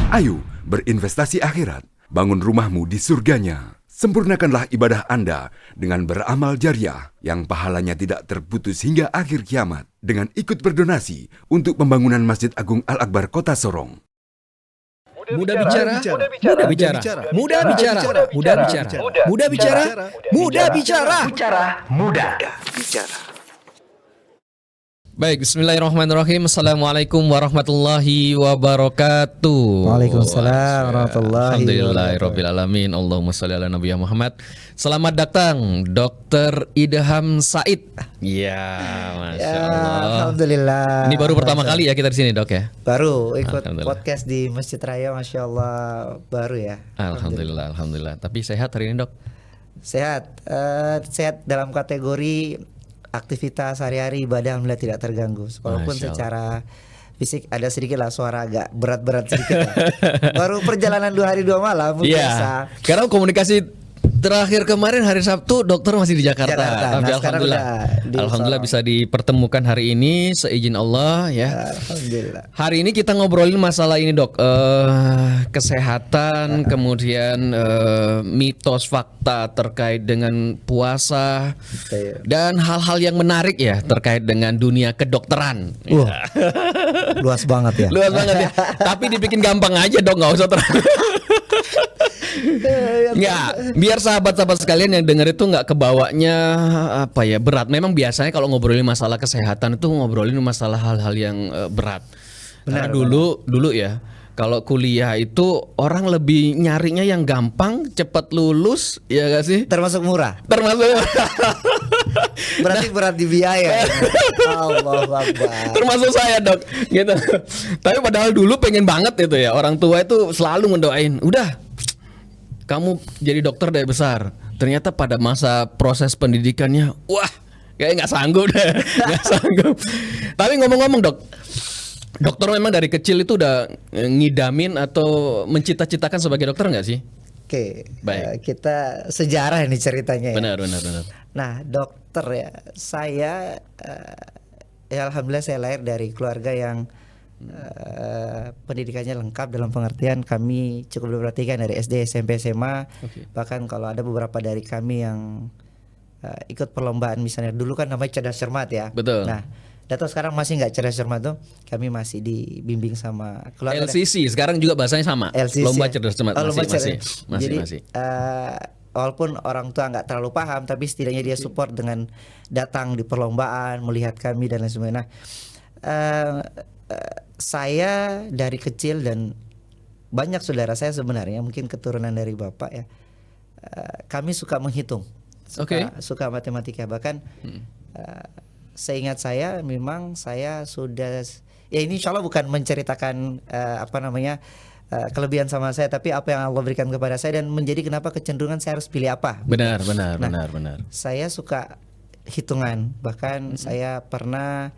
Ayo berinvestasi akhirat, bangun rumahmu di surganya. Sempurnakanlah ibadah Anda dengan beramal jariah yang pahalanya tidak terputus hingga akhir kiamat dengan ikut berdonasi untuk pembangunan Masjid Agung Al-Akbar Kota Sorong. Mudah bicara, mudah bicara, mudah bicara, mudah bicara, mudah bicara, mudah bicara, mudah bicara. Baik, bismillahirrahmanirrahim. Assalamualaikum warahmatullahi wabarakatuh. Waalaikumsalam warahmatullahi Alhamdulillahirabbil alamin. Allahumma shalli ala nabiyina Muhammad. Selamat datang Dr. Idham Said. Ya, Masya Allah. Alhamdulillah. Ini baru pertama kali ya kita di sini, Dok ya. Baru ikut podcast di Masjid Raya, Masya Allah, baru ya. Alhamdulillah. Tapi sehat hari ini, Dok? Sehat, sehat dalam kategori aktivitas sehari-hari, ibadah alhamdulillah tidak terganggu. Walaupun secara fisik ada sedikit lah suara agak berat-berat sedikit lah. Baru perjalanan 2 hari 2 malam biasa. Karena komunikasi terakhir kemarin hari Sabtu dokter masih di Jakarta. Tapi alhamdulillah bisa dipertemukan hari ini seizin Allah ya. Alhamdulillah. Hari ini kita ngobrolin masalah ini, Dok. Kesehatan, kemudian mitos fakta terkait dengan puasa dan hal-hal yang menarik ya terkait dengan dunia kedokteran. Luas banget ya. Luas banget ya. Tapi dibikin gampang aja, Dok, nggak usah terlalu. Nggak, biar sahabat-sahabat sekalian yang denger itu nggak kebawanya apa ya berat. Memang biasanya kalau ngobrolin masalah kesehatan itu ngobrolin masalah hal-hal yang berat. Karena dulu ya kalau kuliah itu orang lebih nyarinya yang gampang, cepat lulus, ya gak sih? Termasuk murah. Berarti berat di biaya. Allahu Akbar. Termasuk saya, Dok, gitu. Tapi padahal dulu pengen banget itu ya. Orang tua itu selalu mendoain, udah kamu jadi dokter dari besar. Ternyata pada masa proses pendidikannya, wah, kayak nggak sanggup deh, nggak sanggup. Tapi ngomong-ngomong, Dok, dokter memang dari kecil itu udah ngidamin atau mencita-citakan sebagai dokter nggak sih? Oke, baik. Kita sejarah ini ceritanya ya. Benar. Nah, dokter ya, saya ya alhamdulillah saya lahir dari keluarga yang pendidikannya lengkap dalam pengertian kami cukup diperhatikan dari SD, SMP, SMA. Bahkan kalau ada beberapa dari kami yang ikut perlombaan misalnya dulu kan namanya cerdas cermat ya. Betul. Nah, atau sekarang masih nggak cerdas cermat tuh, kami masih dibimbing sama keluarga. LCC sekarang juga bahasanya sama. LCC, lomba cerdas cermat masih. Masih. Walaupun orang tua nggak terlalu paham, tapi setidaknya dia support dengan datang di perlombaan, melihat kami dan lain sebagainya. Saya dari kecil dan banyak saudara saya sebenarnya mungkin keturunan dari bapak ya, kami suka menghitung, suka matematika. Bahkan seingat saya memang saya sudah ya ini insya Allah bukan menceritakan kelebihan sama saya, tapi apa yang Allah berikan kepada saya dan menjadi kenapa kecenderungan saya harus pilih apa. Benar. Saya suka hitungan, bahkan saya pernah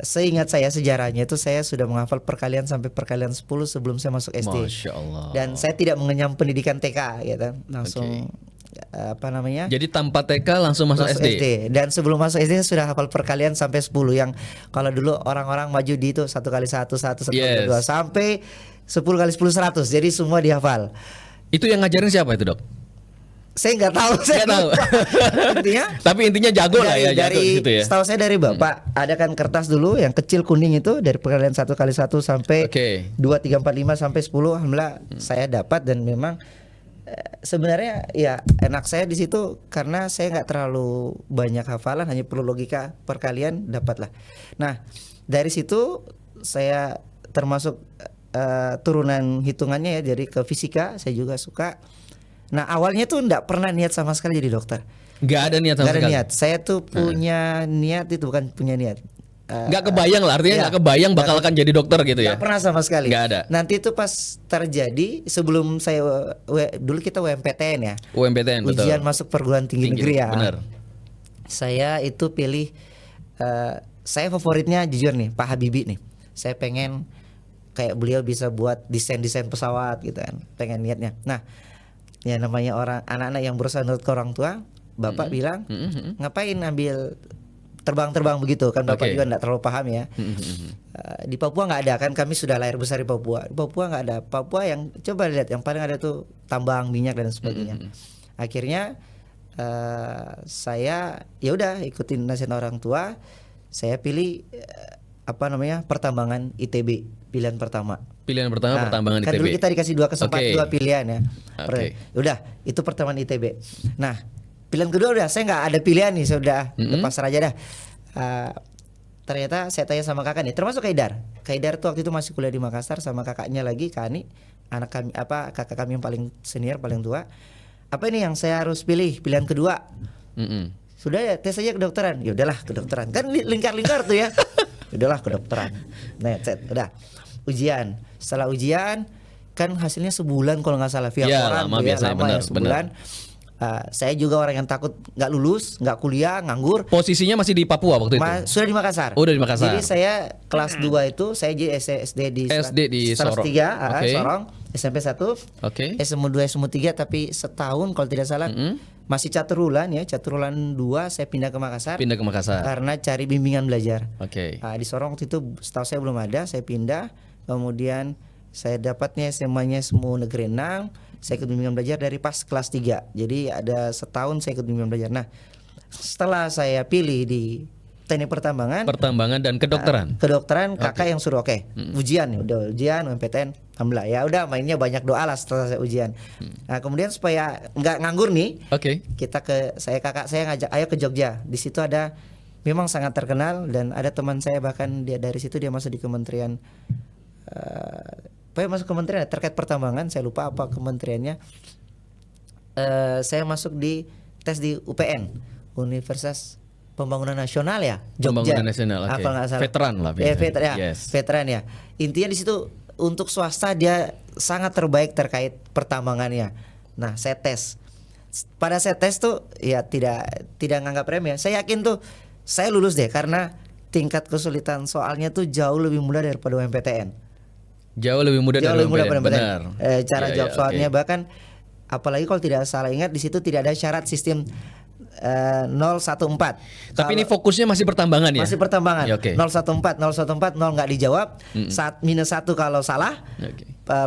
seingat saya sejarahnya itu saya sudah menghafal perkalian sampai perkalian 10 sebelum saya masuk SD. Masya Allah. Dan saya tidak mengenyam pendidikan TK gitu. Langsung Jadi tanpa TK langsung masuk SD. Dan sebelum masuk SD saya sudah hafal perkalian sampai 10 yang kalau dulu orang-orang maju di itu 1 kali 1 1 kali 2 sampai 10 kali 10 100. Jadi semua dihafal. Itu yang ngajarin siapa itu, Dok? Saya nggak tahu. Intinya jago lah ya, dari gitu ya. Setahu saya dari bapak ada kan kertas dulu yang kecil kuning itu dari perkalian 1 kali 1 sampai 2 3 4 5 sampai 10. Alhamdulillah saya dapat dan memang sebenarnya ya enak saya di situ karena saya nggak terlalu banyak hafalan, hanya perlu logika perkalian dapatlah. Nah dari situ saya termasuk turunan hitungannya ya, jadi ke fisika saya juga suka. Nah awalnya tuh nggak pernah niat sama sekali jadi dokter. Nggak ada niat sama sekali. Saya tuh punya niat itu bukan punya niat. Nggak kebayang lah, artinya nggak kebayang bakal akan jadi dokter gitu ya. Nggak pernah sama sekali. Nggak ada. Nanti itu pas terjadi sebelum saya dulu kita UMPTN ya. UMPTN betul. Ujian masuk perguruan tinggi negeri ya. Benar. Saya itu pilih saya favoritnya jujur nih Pak Habibie nih. Saya pengen kayak beliau bisa buat desain pesawat gitu kan. Pengen niatnya. Nah ya namanya orang anak-anak yang berusaha nurut ke orang tua, bapak bilang ngapain ambil terbang-terbang begitu kan, Bapak Oke. juga nggak terlalu paham ya. Di Papua nggak ada kan, kami sudah lahir besar di Papua. Di Papua nggak ada. Papua yang coba lihat yang paling ada tuh tambang minyak dan sebagainya. Akhirnya saya ya udah ikutin nasihat orang tua, saya pilih pertambangan ITB pilihan pertama. Pilihan pertama pertambangan kan ITB. Dulu kita dikasih dua pilihan ya. Oke. Udah itu pertambangan ITB. Nah pilihan kedua udah saya nggak ada pilihan nih, saya udah lepas aja dah. Ternyata saya tanya sama kakak nih, termasuk Kaidar. Kaidar tuh waktu itu masih kuliah di Makassar sama kakaknya lagi, Kani, anak kami kakak kami yang paling senior, paling tua. Apa ini yang saya harus pilih? Pilihan kedua. Sudah ya tes aja kedokteran. Ya udahlah kedokteran. Kan lingkar-lingkar tuh ya. Udahlah kedokteran. Nah, udah. Ujian. Setelah ujian kan hasilnya sebulan kalau nggak salah via koran lama tuh ya, biasanya, lama ya sebulan. Saya juga orang yang takut nggak lulus, nggak kuliah, nganggur. Posisinya masih di Papua waktu itu? Sudah di Makassar. Oh, udah di Makassar. Jadi saya kelas 2 itu saya jadi SD di Sorong. 3, Sorong, SMP 1, SMA 2, SMA 3, tapi setahun kalau tidak salah masih caturulan 2 saya pindah ke Makassar. Karena cari bimbingan belajar. Di Sorong waktu itu setahu saya belum ada, saya pindah, kemudian saya dapatnya SMA-nya Semu Negeri 6. Saya ikut bimbingan belajar dari pas kelas 3. Jadi ada setahun saya ikut bimbingan belajar. Nah, setelah saya pilih di teknik pertambangan dan kedokteran. Kakak yang suruh ujian, udah ujian UMPTN. Alhamdulillah ya udah mainnya banyak doa lah setelah saya ujian. Nah, kemudian supaya nggak nganggur nih, kakak saya ngajak ayo ke Jogja. Di situ ada memang sangat terkenal dan ada teman saya bahkan dia dari situ dia masuk di kementerian masuk kementerian terkait pertambangan, saya lupa apa kementeriannya. Saya masuk di tes di UPN, Universitas Pembangunan Nasional ya, Jogja. Pembangunan Nasional, apa nggak salah. Veteran lah. Veteran ya. Intinya di situ untuk swasta dia sangat terbaik terkait pertambangannya. Nah, saya tes. Pada saya tes tuh ya tidak nganggap remeh. Saya yakin tuh saya lulus deh karena tingkat kesulitan soalnya tuh jauh lebih mudah daripada UMPTN. Jauh lebih mudah dari UMPTN. Benar. Cara jawab soalnya bahkan apalagi kalau tidak salah ingat di situ tidak ada syarat sistem 014. Tapi ini fokusnya masih pertambangan ya? Masih pertambangan. 014 0 nggak dijawab. -1 kalau salah,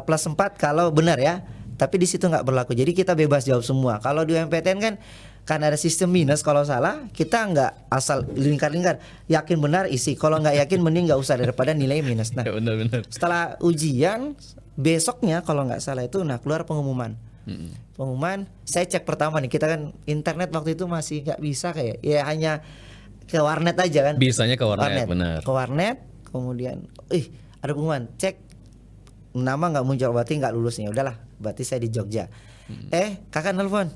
plus 4 kalau benar ya. Tapi di situ nggak berlaku. Jadi kita bebas jawab semua. Kalau di UMPTN kan karena ada sistem minus kalau salah, kita nggak asal lingkar-lingkar, yakin benar isi. Kalau nggak yakin mending nggak usah daripada nilai minus. Nah, benar. Setelah ujian besoknya kalau nggak salah itu, keluar pengumuman. Pengumuman, saya cek pertama nih, kita kan internet waktu itu masih nggak bisa kayak, ya hanya ke warnet aja kan. Bisanya ke warnet. Benar. Ke warnet, kemudian, ada pengumuman, cek nama nggak muncul, berarti nggak lulus nih. Udahlah, berarti saya di Jogja. Kakak nelfon.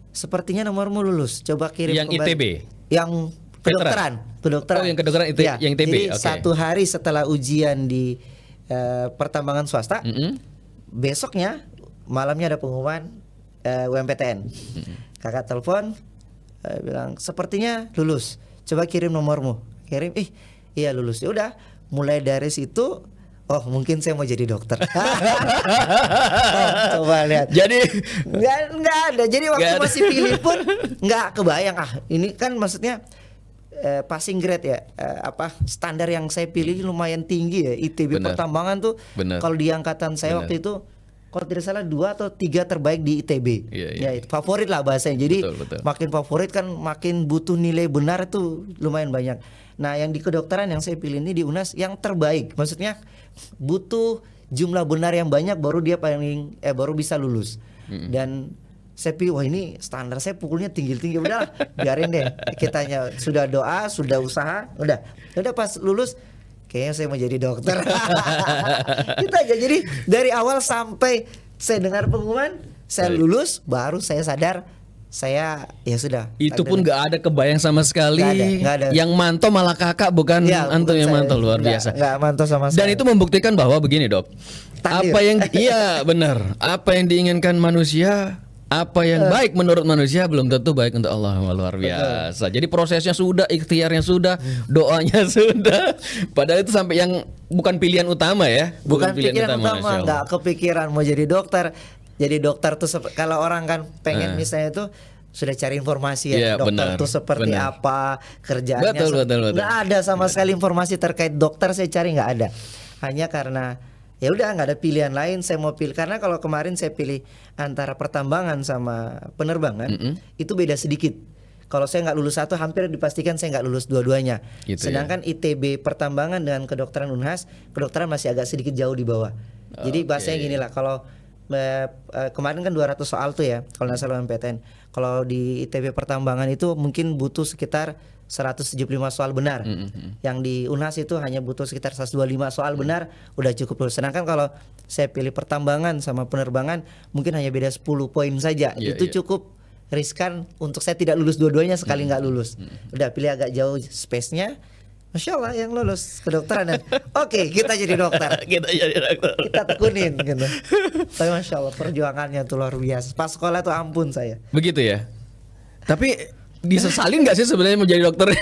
Sepertinya nomormu lulus. Coba kirim yang kembali. ITB. Yang kedokteran. Oh, yang kedokteran itu ya, yang ITB. Jadi 1 hari setelah ujian di pertambangan swasta, besoknya malamnya ada pengumuman UMPTN. Kakak telepon bilang sepertinya lulus. Coba kirim nomormu. Kirim, iya lulus. Ya udah, mulai dari situ mungkin saya mau jadi dokter. Coba lihat. Jadi nggak ada. Jadi waktu masih pilih pun nggak kebayang. Ini kan maksudnya passing grade ya. Standar yang saya pilih lumayan tinggi ya. ITB pertambangan tuh. Kalau di angkatan saya waktu itu, kalau tidak salah 2 atau 3 terbaik di ITB. Ya, favorit lah bahasanya. Jadi makin favorit kan makin butuh nilai benar itu lumayan banyak. Nah, yang di kedokteran yang saya pilih ini di UNAS yang terbaik. Maksudnya butuh jumlah benar yang banyak baru dia baru bisa lulus. Dan saya pilih, ini standar saya pukulnya tinggi-tinggi, udah biarin deh. Kitanya sudah doa, sudah usaha, udah pas lulus kayaknya saya mau jadi dokter. Kita aja. Jadi dari awal sampai saya dengar pengumuman, saya lulus, baru saya sadar saya ya sudah. Itu pun nggak ada kebayang sama sekali. Nggak ada. Yang mantau malah kakak, bukan antum yang mantau, luar biasa. Nggak mantau sama sekali. Dan itu membuktikan bahwa begini, Dok. Takdir. Benar. Apa yang diinginkan manusia, apa yang baik menurut manusia belum tentu baik untuk Allah. Luar biasa. Jadi prosesnya sudah, ikhtiarnya sudah, doanya sudah. Padahal itu sampai yang bukan pilihan utama ya. Bukan pilihan utama. Nggak kepikiran mau jadi dokter. Jadi dokter tuh kalau orang kan pengen misalnya tuh sudah cari informasi ya, Iya, dokter benar, itu seperti benar. apa, kerjaannya. Betul. Nggak ada sama sekali informasi terkait dokter, saya cari nggak ada. Hanya karena ya udah nggak ada pilihan lain, saya mau pilih karena kalau kemarin saya pilih antara pertambangan sama penerbangan itu beda sedikit. Kalau saya nggak lulus satu, hampir dipastikan saya nggak lulus dua-duanya. Gitu, sedangkan ITB pertambangan dengan kedokteran Unhas, kedokteran masih agak sedikit jauh di bawah. Jadi bahasanya gini lah, kalau kemarin kan 200 soal tuh ya kalau nggak salah MPTN. Kalau di ITB pertambangan itu mungkin butuh sekitar 175 soal benar. Yang di Unhas itu hanya butuh sekitar 125 soal benar, udah cukup lulus. Sedangkan kalau saya pilih pertambangan sama penerbangan mungkin hanya beda 10 poin saja. Itu cukup riskan untuk saya tidak lulus dua-duanya sekali nggak lulus. Udah pilih agak jauh space-nya. Masya Allah yang lulus kedokteran dan oke, kita jadi dokter. Kita tekunin gitu. Tapi Masya Allah perjuangannya tuh luar biasa. Pas sekolah tuh ampun saya. Begitu ya. Tapi disesalin nggak sih sebenarnya mau jadi dokter?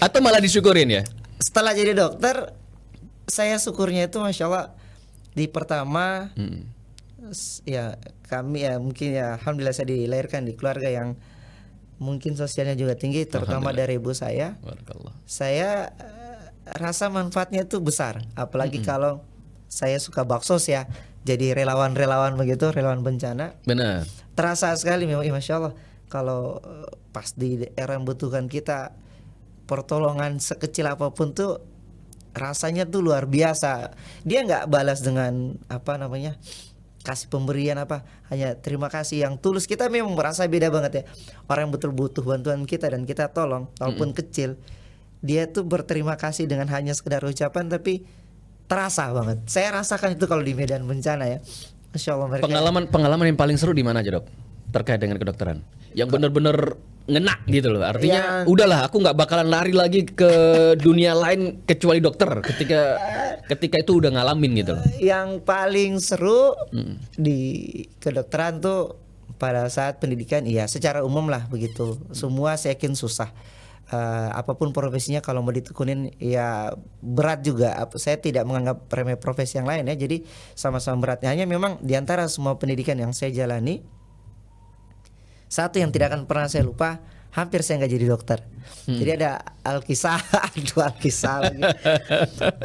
Atau malah disyukurin ya? Setelah jadi dokter, saya syukurnya itu Masya Allah di pertama ya kami ya mungkin ya alhamdulillah saya dilahirkan di keluarga yang mungkin sosialnya juga tinggi, terutama dari ibu saya. Saya rasa manfaatnya itu besar, apalagi kalau saya suka bakso ya, jadi relawan begitu, relawan bencana. Benar. Terasa sekali memang, masya Allah, kalau pas di era membutuhkan kita, pertolongan sekecil apapun tuh rasanya tuh luar biasa. Dia nggak balas dengan apa namanya, kasih pemberian apa, hanya terima kasih yang tulus. Kita memang merasa beda banget ya, orang yang betul butuh bantuan kita dan kita tolong walaupun kecil, dia tuh berterima kasih dengan hanya sekedar ucapan, tapi terasa banget. Saya rasakan itu kalau di medan bencana ya, Masya Allah. Pengalaman yang paling seru di mana aja, Dok, terkait dengan kedokteran yang benar-benar ngena gitu loh, artinya udahlah aku nggak bakalan lari lagi ke dunia lain kecuali dokter ketika itu udah ngalamin gitu loh. Yang paling seru di kedokteran tuh pada saat pendidikan, iya secara umum lah begitu, semua saya yakin susah. Apapun profesinya kalau mau ditekunin ya berat juga. Saya tidak menganggap remeh profesi yang lain ya, jadi sama-sama beratnya. Hanya memang diantara semua pendidikan yang saya jalani, satu yang tidak akan pernah saya lupa, hampir saya nggak jadi dokter. Jadi ada Alkisah, dua Alkisah lagi.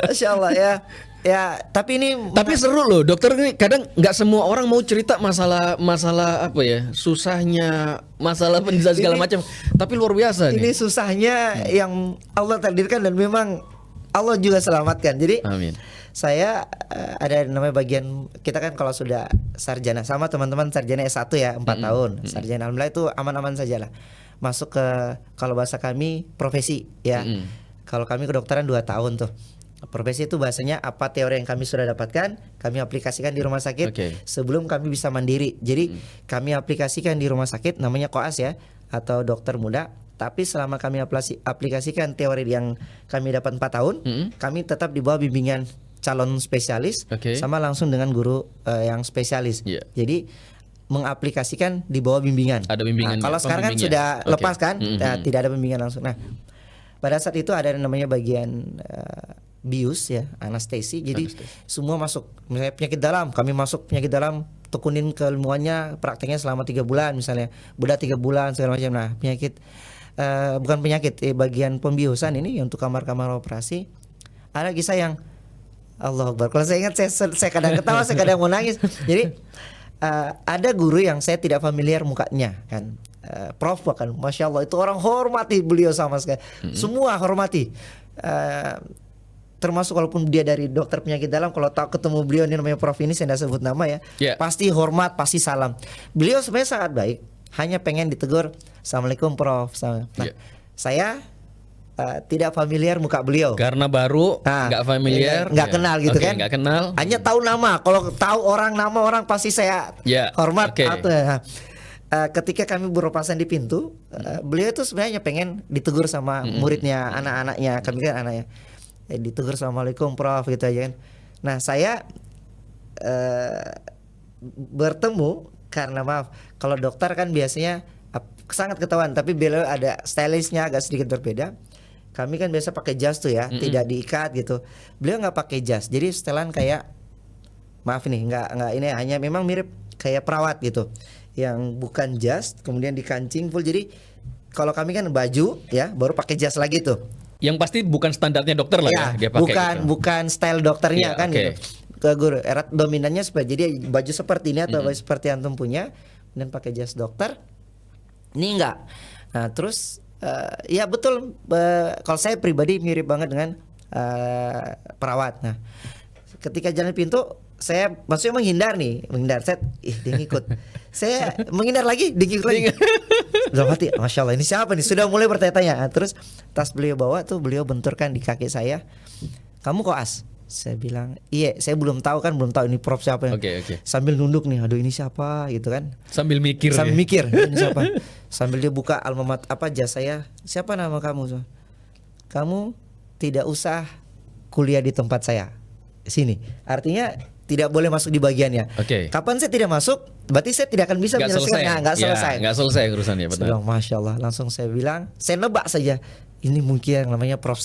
Masya Allah ya. Ya, tapi seru loh, dokter ini kadang nggak semua orang mau cerita masalah apa ya, susahnya, masalah pendidikan segala macam. Tapi luar biasa nih. Ini susahnya yang Allah takdirkan dan memang Allah juga selamatkan. Jadi amin. Saya ada namanya bagian, kita kan kalau sudah sarjana sama teman-teman sarjana S1 ya 4 tahun. Sarjana alhamdulillah itu aman-aman saja lah. Masuk ke kalau bahasa kami profesi ya. Kalau kami kedokteran 2 tahun tuh. Profesi itu bahasanya apa teori yang kami sudah dapatkan, kami aplikasikan di rumah sakit sebelum kami bisa mandiri. Jadi kami aplikasikan di rumah sakit, namanya koas ya, atau dokter muda. Tapi selama kami aplikasikan teori yang kami dapat 4 tahun, kami tetap di bawah bimbingan calon spesialis sama langsung dengan guru yang spesialis. Jadi mengaplikasikan di bawah bimbingan. Ada bimbingan. Kalau sekarang kan sudah lepas kan, tidak ada bimbingan langsung. Nah, pada saat itu ada yang namanya bagian bius ya, anestesi. Jadi semua masuk, misalnya penyakit dalam, kami masuk penyakit dalam, tekunin keilmuannya, prakteknya selama 3 bulan misalnya, bedah 3 bulan segala macam. Nah, penyakit bukan penyakit, bagian pembiusan ini untuk kamar-kamar operasi. Ada kisah yang Allah Akbar. Kalau saya ingat saya kadang ketawa, saya kadang mau nangis. Jadi ada guru yang saya tidak familiar mukanya kan, Prof bahkan, masya Allah itu orang hormati beliau sama sekali. Semua hormati. Termasuk walaupun dia dari dokter penyakit dalam, kalau tahu ketemu beliau ini namanya Prof ini, saya tidak sebut nama ya, pasti hormat, pasti salam. Beliau sebenarnya sangat baik, hanya pengen ditegur, Assalamualaikum Prof. Nah, saya tidak familiar muka beliau karena baru nggak familiar, nggak kenal gitu kan, nggak kenal, hanya tahu nama. Kalau tahu nama orang pasti saya hormat. Ketika kami beroperasi di pintu, beliau itu sebenarnya pengen ditegur sama muridnya, anak-anaknya, kami kan anaknya, ditegur Assalamualaikum Prof gitu aja kan. Nah saya bertemu karena maaf, kalau dokter kan biasanya sangat ketahuan, tapi beliau ada stylishnya agak sedikit berbeda. Kami kan biasa pakai jas tuh ya, tidak diikat gitu. Beliau nggak pakai jas, jadi setelan kayak, maaf nih, nggak ini, hanya memang mirip kayak perawat gitu. yang bukan jas, kemudian dikancing full. Jadi kalau kami kan baju ya, baru pakai jas lagi tuh. Yang pasti bukan standarnya dokter lah ya, dia pakai bukan gitu. bukan style dokternya kan okay. gitu. Ke guru erat dominannya seperti jadi baju seperti ini atau baju seperti antum punya dan pakai jas dokter. Ini enggak. Nah, terus ya betul kalau saya pribadi mirip banget dengan perawat. Nah, ketika jalan pintu saya maksudnya menghindar saya dia ngikut. Saya menghindar lagi, dia ngikut lagi. Dalam hati, Masya Allah ini siapa nih? Sudah mulai bertanya-tanya. Nah, terus tas beliau bawa tuh beliau benturkan di kaki saya. Kamu koas? Saya bilang, iya, saya belum tahu ini prof siapa ya. Okay. Sambil nunduk nih, aduh ini siapa gitu kan. Sambil mikir ini siapa. Sambil dia buka almamat jas saya. Siapa nama kamu? Kamu tidak usah kuliah di tempat saya. Sini. Artinya tidak boleh masuk di bagiannya. Kapan saya tidak masuk, berarti saya tidak akan bisa menyelesaikan. Nggak selesai urusannya. Saya bilang, Masya Allah, langsung saya bilang, saya nebak saja. Ini mungkin yang namanya prof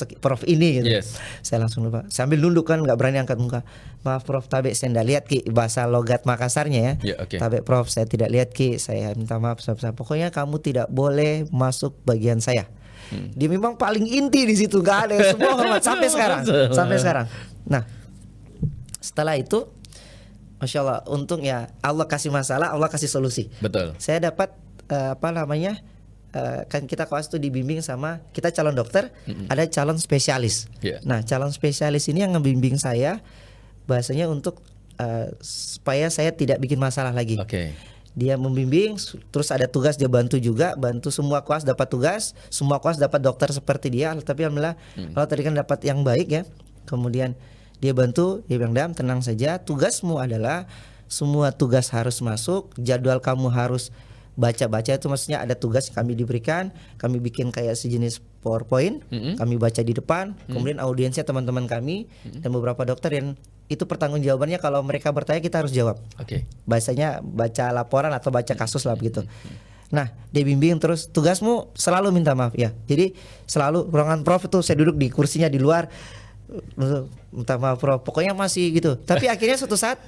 ini gitu. Yes. Saya langsung nebak. Sambil nunduk kan, nggak berani angkat muka. Maaf prof, tabe saya tidak lihat ki, bahasa logat Makassarnya ya. Tabe prof, saya tidak lihat ki, saya minta maaf. Pokoknya kamu tidak boleh masuk bagian saya. Dia memang paling inti di situ, nggak ada semua hormat sampai sekarang. Nah, setelah itu, Masya Allah, untung ya Allah kasih masalah, Allah kasih solusi. Betul. Saya dapat kan kita koas tuh dibimbing sama kita calon dokter, ada calon spesialis. Nah, calon spesialis ini yang ngebimbing saya bahasanya untuk supaya saya tidak bikin masalah lagi. Dia membimbing, terus ada tugas dia bantu semua koas dapat tugas, semua koas dapat dokter seperti dia. Tapi alhamdulillah kalau tadi kan dapat yang baik ya. Kemudian dia bantu, dia bilang Dam tenang saja, tugasmu adalah semua tugas harus masuk, jadwal kamu harus baca-baca, itu maksudnya ada tugas yang kami diberikan, kami bikin kayak sejenis PowerPoint, kami baca di depan, kemudian audiensnya teman-teman kami dan beberapa dokter yang itu pertanggungjawabannya kalau mereka bertanya kita harus jawab. Bahasanya baca laporan atau baca kasus lah begitu. Nah, dia bimbing terus tugasmu selalu minta maaf ya. Jadi selalu ruangan prof itu saya duduk di kursinya di luar. Minta maaf prof, pokoknya masih gitu. Tapi akhirnya suatu saat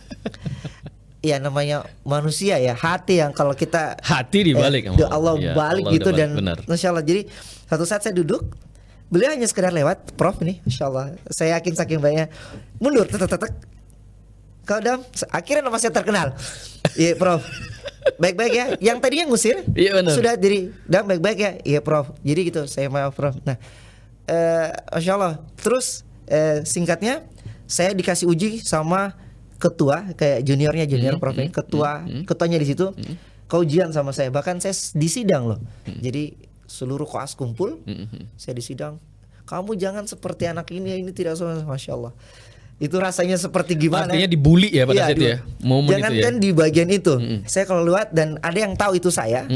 ya namanya manusia ya, hati yang kalau kita dibalik Allah balik gitu dan Masya Allah. Jadi suatu saat saya duduk, beliau hanya sekedar lewat, prof nih Masya Allah, saya yakin saking banyak mundur tetek kau Dam, akhirnya nama saya terkenal. Iya prof, baik-baik ya. Yang tadinya ngusir sudah diri Dam baik-baik ya. Iya prof, jadi gitu saya maaf prof. Nah Masya Allah. Terus singkatnya saya dikasih uji sama ketua kayak junior prof ketuanya di situ ujian sama saya, bahkan saya di sidang loh. Jadi seluruh koas kumpul, saya di sidang, kamu jangan seperti anak ini tidak sama. Masya Allah, itu rasanya seperti gimana, artinya dibully ya pada saat itu ya, momen jangan itu ya. Kan di bagian itu saya kalau lewat dan ada yang tahu itu saya,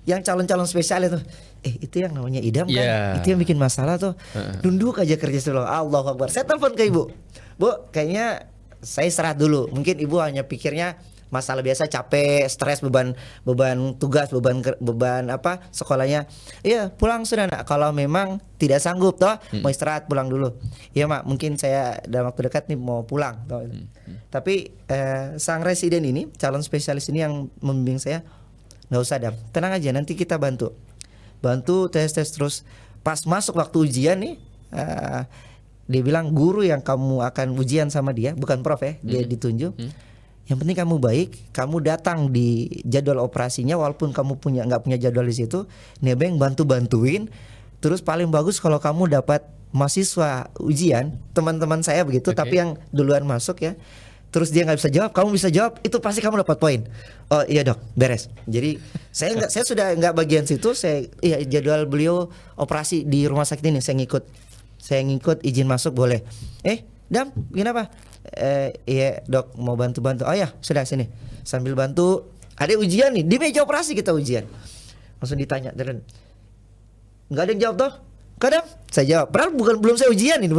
yang calon-calon spesial itu itu yang namanya idam kan, itu yang bikin masalah tuh. Nunduk aja kerja dulu. Allahu Akbar. Saya telepon ke ibu, Bu, kayaknya saya istirahat dulu. Mungkin ibu hanya pikirnya masalah biasa, capek, stres, beban tugas, beban apa sekolahnya. Iya, pulang sudah nak. Kalau memang tidak sanggup toh, mau istirahat pulang dulu. Iya mak, mungkin saya dalam waktu dekat nih mau pulang. Tapi sang residen ini, calon spesialis ini yang membimbing saya, nggak usah Dam, tenang aja, nanti kita bantu tes terus. Pas masuk waktu ujian nih, dia bilang guru yang kamu akan ujian sama dia, bukan prof ya, dia ditunjuk. Yang penting kamu baik, kamu datang di jadwal operasinya, walaupun kamu nggak punya jadwal di situ, nebeng bantuin. Terus paling bagus kalau kamu dapat mahasiswa ujian, teman-teman saya begitu, tapi yang duluan masuk ya. Terus dia nggak bisa jawab, kamu bisa jawab, itu pasti kamu dapat poin. Oh iya dok, beres. Jadi saya sudah nggak bagian situ. Jadwal beliau operasi di rumah sakit ini saya ngikut izin masuk boleh. Dam, kenapa? Iya dok, mau bantu. Oh ya sudah sini. Sambil bantu, ada ujian nih di meja operasi, kita ujian. Langsung ditanya, nggak ada yang jawab toh? Kadang saya jawab, padahal belum saya ujian ini,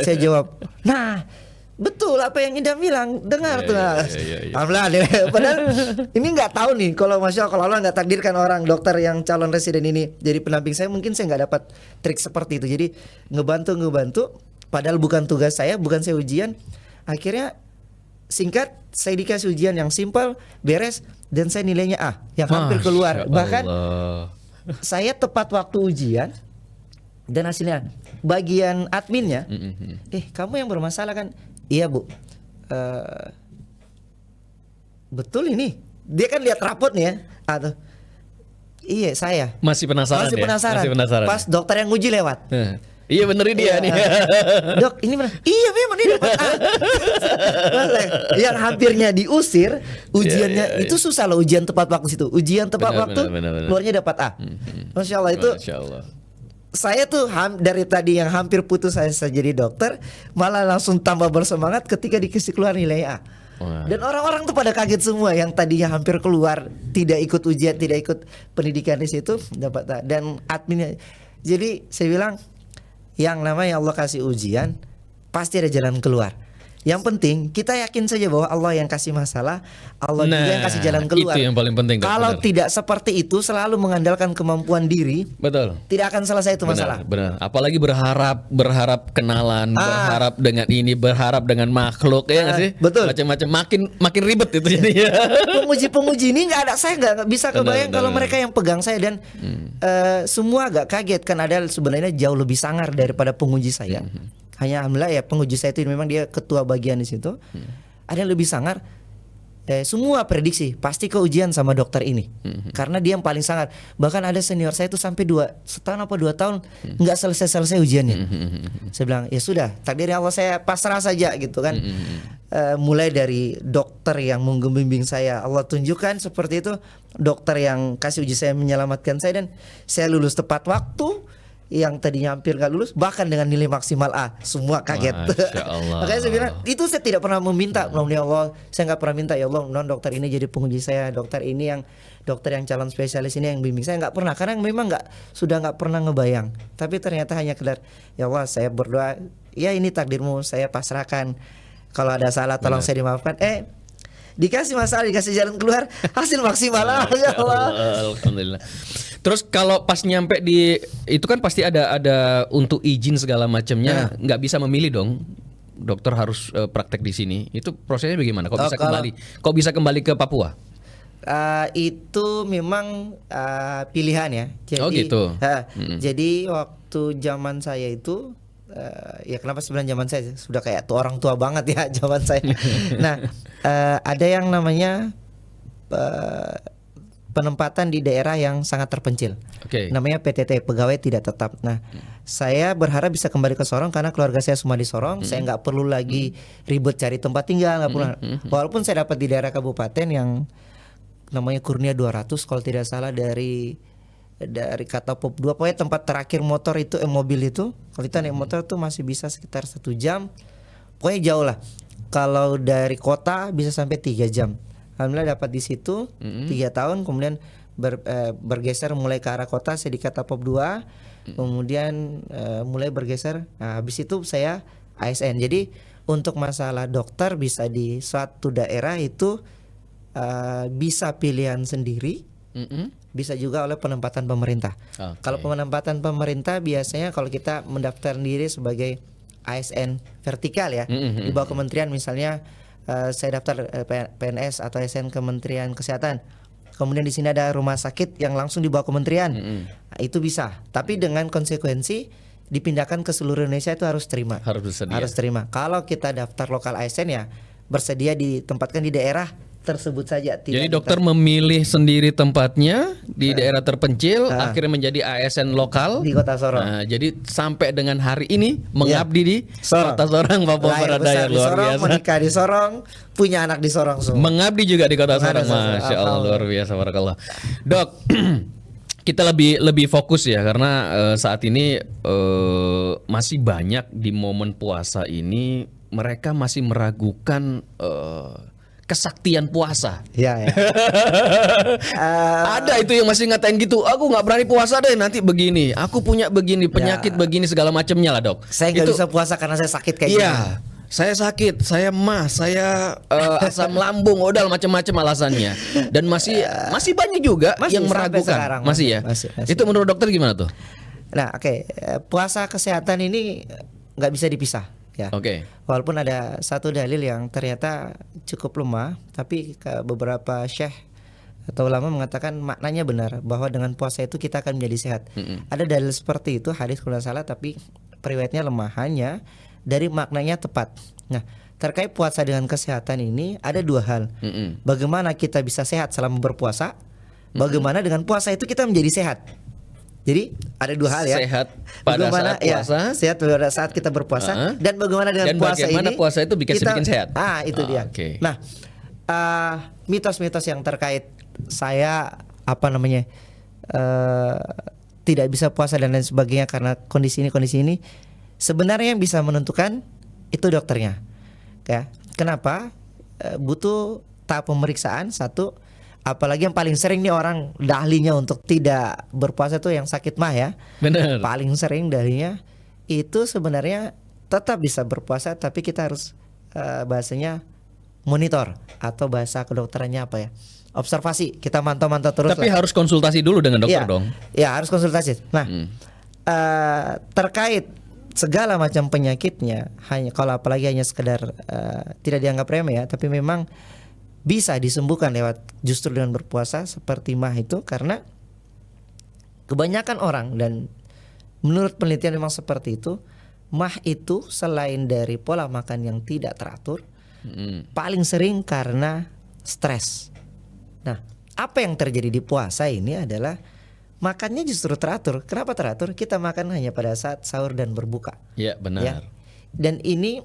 saya jawab. Nah, betul apa yang Idam bilang, dengar tuh. Alhamdulillah. Padahal ini nggak tahu nih, kalau Masya Allah, kalau Allah nggak takdirkan orang dokter yang calon residen ini jadi pendamping saya, mungkin saya nggak dapat trik seperti itu. Jadi ngebantu, padahal bukan tugas saya, bukan saya ujian. Akhirnya singkat, saya dikasih ujian yang simpel, beres, dan saya nilainya A, yang hampir keluar. Bahkan saya tepat waktu ujian dan hasilnya bagian adminnya, kamu yang bermasalah kan? Iya Bu. Betul ini. Dia kan lihat rapot nih ya. Atau iya saya. Masih penasaran. Masih penasaran. Pas dokter yang nguji lewat. Iya bener dia nih. Dok, ini benar. Iya memang dia dapat A. Yang hampirnya diusir, ujiannya itu susah loh, ujian tepat waktu situ. Ujian tepat waktu, keluarnya dapat A. Masya Allah itu. Masya Allah. Saya tuh dari tadi yang hampir putus saya jadi dokter, malah langsung tambah bersemangat ketika dikasih keluar nilai A. Dan orang-orang tuh pada kaget semua, yang tadinya hampir keluar, tidak ikut ujian, tidak ikut pendidikan di situ dapat A. Dan adminnya. Jadi saya bilang, yang namanya Allah kasih ujian pasti ada jalan keluar. Yang penting kita yakin saja bahwa Allah yang kasih masalah, Allah juga yang kasih jalan keluar. Itu yang paling penting. Kalau tidak seperti itu, selalu mengandalkan kemampuan diri, betul, tidak akan selesai itu masalah. Benar. Apalagi berharap kenalan, berharap dengan ini, berharap dengan makhluk, ya nggak sih? Betul. Macam-macam, makin ribet itu jadinya. Penguji ini nggak ada, saya nggak bisa kebayang kalau mereka yang pegang saya, dan semua agak kaget kan, ada sebenarnya jauh lebih sangar daripada penguji saya. Hanya alhamdulillah ya, penguji saya itu memang dia ketua bagian di situ. Ada yang lebih sangar. Semua prediksi pasti ke ujian sama dokter ini, karena dia yang paling sangar. Bahkan ada senior saya itu sampai 1,5 tahun nggak selesai ujiannya. Saya bilang ya sudah, takdir Allah, saya pasrah saja gitu kan. Mulai dari dokter yang membimbing saya, Allah tunjukkan seperti itu. Dokter yang kasih uji saya menyelamatkan saya, dan saya lulus tepat waktu. Yang tadinya hampir gak lulus bahkan dengan nilai maksimal A, semua kaget. Makanya saya bilang itu saya tidak pernah meminta, ya Allah, saya nggak pernah minta ya Allah non dokter ini jadi penguji saya, dokter ini yang calon spesialis ini yang bimbing saya, nggak pernah, karena memang sudah nggak pernah ngebayang. Tapi ternyata hanya kedar, ya Allah saya berdoa, ya ini takdirmu, saya pasrahkan, kalau ada salah tolong saya dimaafkan. Dikasih masalah, dikasih jalan keluar, hasil maksimal. Ya Allah. Alhamdulillah. Terus kalau pas nyampe di itu kan pasti ada untuk izin segala macamnya, nggak bisa memilih dong. Dokter harus praktek di sini. Itu prosesnya bagaimana? Kok bisa kembali ke Papua? Itu memang pilihan ya. Jadi, gitu. Jadi waktu zaman saya itu ya kenapa sebenarnya zaman saya sudah kayak orang tua banget ya zaman saya. Nah, ada yang namanya penempatan di daerah yang sangat terpencil. Namanya PTT, pegawai tidak tetap. Nah, saya berharap bisa kembali ke Sorong karena keluarga saya semua di Sorong. Saya nggak perlu lagi ribet cari tempat tinggal, nggak perlu. Walaupun saya dapat di daerah kabupaten yang namanya Kurnia 200 kalau tidak salah, dari kata Pop 2, pokoknya tempat terakhir motor itu mobil itu, kalau kita naik motor tuh masih bisa sekitar 1 jam, pokoknya jauh lah. Kalau dari kota bisa sampai 3 jam. Alhamdulillah dapat di situ 3 tahun, kemudian bergeser mulai ke arah kota, saya di kata Pop 2, kemudian mulai bergeser. Nah, habis itu saya ASN. Jadi untuk masalah dokter bisa di suatu daerah itu bisa pilihan sendiri. Bisa juga oleh penempatan pemerintah. Kalau penempatan pemerintah biasanya kalau kita mendaftar diri sebagai ASN vertikal ya, di bawah kementerian, misalnya saya daftar PNS atau ASN Kementerian Kesehatan. Kemudian di sini ada rumah sakit yang langsung di bawah kementerian. Nah, itu bisa. Tapi dengan konsekuensi dipindahkan ke seluruh Indonesia itu harus terima. Harus terima. Kalau kita daftar lokal ASN ya bersedia ditempatkan di daerah tersebut saja. Jadi dokter memilih sendiri tempatnya di daerah terpencil, akhirnya menjadi ASN lokal di Kota Sorong. Nah, jadi sampai dengan hari ini mengabdi di Kota Sorong, Papua Barat Daya, luar biasa. Menikah di Sorong, punya anak di Sorong semua. Mengabdi juga di Kota Sorong, Masya Allah, luar biasa, barakallah. Dok, kita lebih fokus ya, karena saat ini masih banyak di momen puasa ini mereka masih meragukan kesaktian puasa. Ya. Ada itu yang masih ngatain gitu. Aku nggak berani puasa deh, nanti begini. Aku punya begini, penyakit begini segala macamnya lah, Dok. Saya nggak bisa puasa karena saya sakit kayak gini. Saya sakit, saya saya asam lambung, udah macam-macam alasannya. Dan masih banyak juga yang meragukan. Sekarang, masih ya. Masih. Itu menurut dokter gimana tuh? Nah, puasa kesehatan ini nggak bisa dipisah. ya. Oke. Walaupun ada satu dalil yang ternyata cukup lemah, tapi beberapa syekh atau ulama mengatakan maknanya benar, bahwa dengan puasa itu kita akan menjadi sehat. Ada dalil seperti itu, hadis kalau tidak salah, tapi periwayatnya lemah, hanya dari maknanya tepat. Nah, terkait puasa dengan kesehatan ini ada dua hal. Bagaimana kita bisa sehat selama berpuasa, bagaimana dengan puasa itu kita menjadi sehat. Jadi ada dua hal ya. Sehat pada saat puasa, sehat pada saat kita berpuasa, dan bagaimana dengan puasa bagaimana ini puasa itu bikin sehat. Itu dia. Okay. Nah, mitos-mitos yang terkait saya tidak bisa puasa dan lain sebagainya karena kondisi ini, sebenarnya yang bisa menentukan itu dokternya. Ya. Kenapa? Butuh tahap pemeriksaan satu. Apalagi yang paling sering nih orang dahlinya untuk tidak berpuasa tuh yang sakit mah ya. Benar. Paling sering dahlinya itu sebenarnya tetap bisa berpuasa, tapi kita harus bahasanya monitor, atau bahasa kedokterannya apa ya? Observasi. Kita mantau-mantau terus. Tapi harus konsultasi dulu dengan dokter dong. Ya, harus konsultasi. Nah, terkait segala macam penyakitnya, apalagi hanya sekedar tidak dianggap remeh ya, tapi memang bisa disembuhkan lewat justru dengan berpuasa seperti mah itu, karena kebanyakan orang, dan menurut penelitian memang seperti itu, mah itu selain dari pola makan yang tidak teratur, paling sering karena stres. Nah, apa yang terjadi di puasa ini adalah makannya justru teratur. Kenapa teratur? Kita makan hanya pada saat sahur dan berbuka. Ya, benar. Ya? Dan ini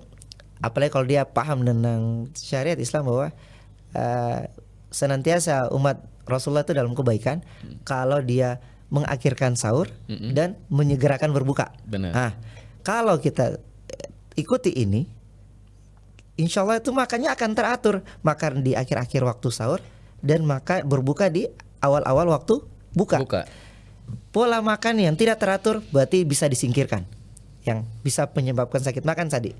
apalagi kalau dia paham tentang syariat Islam, bahwa senantiasa umat Rasulullah itu dalam kebaikan kalau dia mengakhirkan sahur dan menyegerakan berbuka. Benar. Nah, kalau kita ikuti ini, insya Allah itu makannya akan teratur. Makan di akhir-akhir waktu sahur dan berbuka di awal-awal waktu buka. Pola makan yang tidak teratur berarti bisa disingkirkan, yang bisa menyebabkan sakit makan tadi.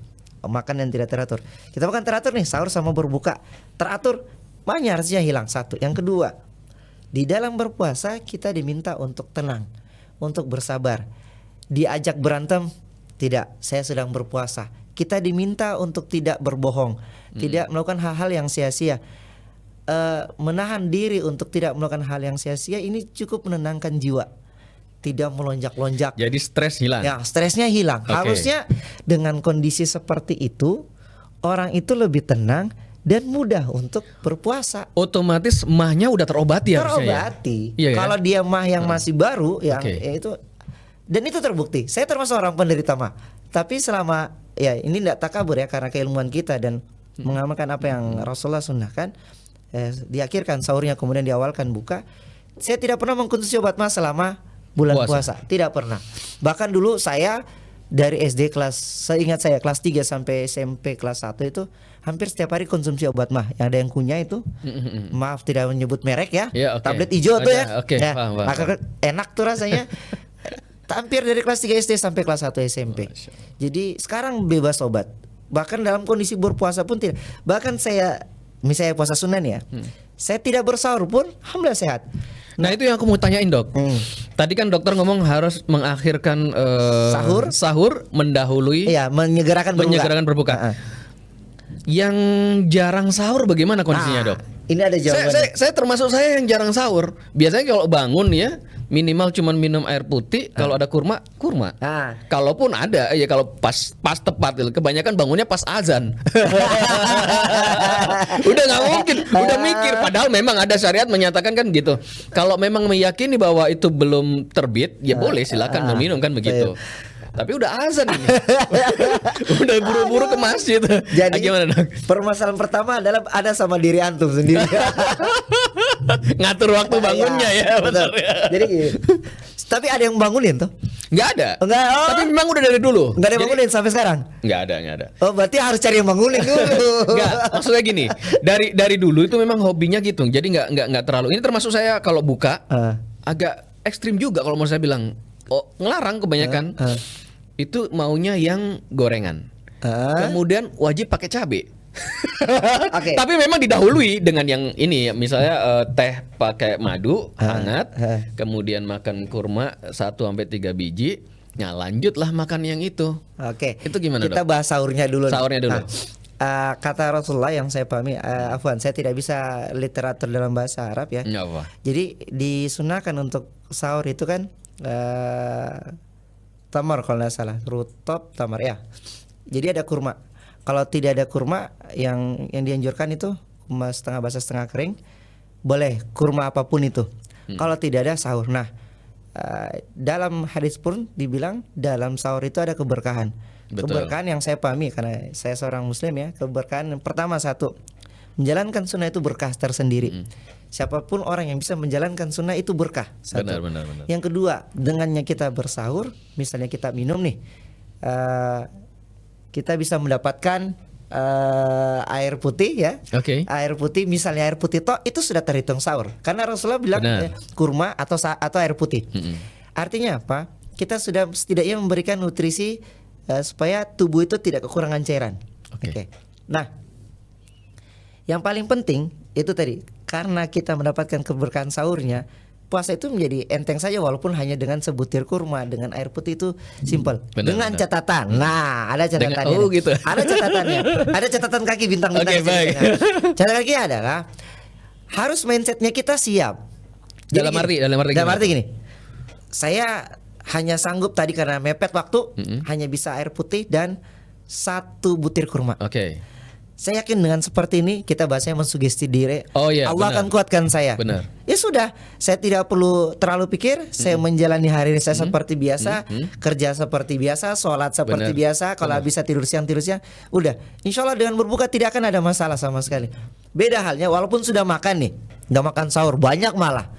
Makan yang tidak teratur. Kita makan teratur nih, sahur sama berbuka teratur, makanya harusnya hilang. Satu. Yang kedua, di dalam berpuasa kita diminta untuk tenang, untuk bersabar. Diajak berantem, tidak, saya sedang berpuasa. Kita diminta untuk tidak berbohong, tidak melakukan hal-hal yang sia-sia. Menahan diri untuk tidak melakukan hal yang sia-sia ini cukup menenangkan jiwa. Tidak melonjak-lonjak. Jadi stres hilang. Ya, stresnya hilang. Okay. Harusnya dengan kondisi seperti itu, orang itu lebih tenang dan mudah untuk berpuasa. Otomatis mahnya udah terobati ya. Terobati. Ya? Kalau dia mah yang masih baru, yang ya itu, dan itu terbukti. Saya termasuk orang penderita mah. Tapi selama ini tidak takabur ya, karena keilmuan kita dan mengamalkan apa yang Rasulullah sunnahkan, diakhirkan sahurnya kemudian diawalkan buka. Saya tidak pernah mengkonsumsi obat mah selama bulan puasa. Tidak pernah. Bahkan dulu saya dari SD seingat saya kelas 3 sampai SMP kelas 1 itu hampir setiap hari konsumsi obat mah. Yang ada yang kunyah itu, maaf tidak menyebut merek ya, tablet hijau tuh ya. Enak tuh rasanya. Hampir dari kelas 3 SD sampai kelas 1 SMP. Jadi sekarang bebas obat. Bahkan dalam kondisi berpuasa pun tidak. Bahkan saya misalnya puasa sunan ya, saya tidak bersahur pun alhamdulillah sehat. Nah itu yang aku mau tanyain dok. Tadi kan dokter ngomong harus mengakhirkan sahur mendahului menyegerakan berbuka. Yang jarang sahur bagaimana kondisinya dok? Ini ada jawabannya. Saya termasuk saya yang jarang sahur. Biasanya kalau bangun ya minimal cuman minum air putih. Kalau ada kurma. Kalaupun ada ya kalau pas tepat. Kebanyakan bangunnya pas azan. Udah nggak mungkin. Udah mikir. Padahal memang ada syariat menyatakan kan gitu. Kalau memang meyakini bahwa itu belum terbit, ya boleh silakan meminum kan begitu. Tapi udah azan ini. Udah buru-buru ke masjid. Jadi gimana dok? Permasalahan pertama adalah ada sama diri antum sendiri. Ngatur waktu bangunnya ya, betul ya. Jadi tapi ada yang bangunin tuh? Nggak ada. Tapi memang udah dari dulu. Nggak ada yang bangunin sampai sekarang? Nggak ada. Oh berarti harus cari yang bangunin dulu. Nggak, maksudnya gini. Dari dulu itu memang hobinya gitu. Jadi nggak terlalu. Ini termasuk saya kalau buka agak ekstrim juga kalau mau saya bilang. Ngelarang kebanyakan. Itu maunya yang gorengan. Kemudian wajib pakai cabai. Tapi memang didahului dengan yang ini, misalnya teh pakai madu hangat, kemudian makan kurma 1-3 biji, Ya lanjutlah makan yang itu. Oke. Itu gimana, Kita Dok? bahas sahurnya dulu. Sahurnya dulu. Kata Rasulullah yang saya pahami, afwan, saya tidak bisa literatur dalam bahasa Arab ya. Nggak apa. Jadi disunahkan untuk sahur itu kan tamar kalau nggak salah, rutop tamar ya. Jadi ada kurma. Kalau tidak ada kurma, yang dianjurkan itu kurma setengah basah setengah kering. Boleh kurma apapun itu. Kalau tidak ada sahur. Nah, dalam hadis pun dibilang dalam sahur itu ada keberkahan. Betul. Keberkahan yang saya pahami karena saya seorang muslim ya. Keberkahan yang pertama, satu, menjalankan sunnah itu berkah tersendiri. Siapapun orang yang bisa menjalankan sunnah itu berkah. Satu. Benar. Yang kedua, dengannya kita bersahur, misalnya kita minum nih, kita bisa mendapatkan air putih ya. Oke. Air putih, misalnya air putih toh itu sudah terhitung sahur. Karena Rasulullah bilang kurma atau air putih. Artinya apa? Kita sudah setidaknya memberikan nutrisi supaya tubuh itu tidak kekurangan cairan. Oke. Nah, yang paling penting itu tadi, karena kita mendapatkan keberkahan sahurnya, puasa itu menjadi enteng saja walaupun hanya dengan sebutir kurma dengan air putih itu simpel. Dengan catatan. Nah, ada catatannya. Gitu. Ada catatannya. Ada catatan kaki bintang-bintang. Oke, baik. Catatan kaki adalah harus mindsetnya kita siap. Dalam arti gini. Saya hanya sanggup tadi karena mepet waktu, hanya bisa air putih dan 1 butir kurma. Oke. Saya yakin dengan seperti ini kita bahasanya mensugesti diri. Oh iya, Allah akan kuatkan saya. Benar. Ya sudah, saya tidak perlu terlalu pikir. Saya menjalani hari ini saya seperti biasa, kerja seperti biasa, sholat seperti biasa. Kalau bisa tidur siang. Udah, insya Allah dengan berbuka tidak akan ada masalah sama sekali. Beda halnya, walaupun sudah makan nih, nggak makan sahur, banyak malah.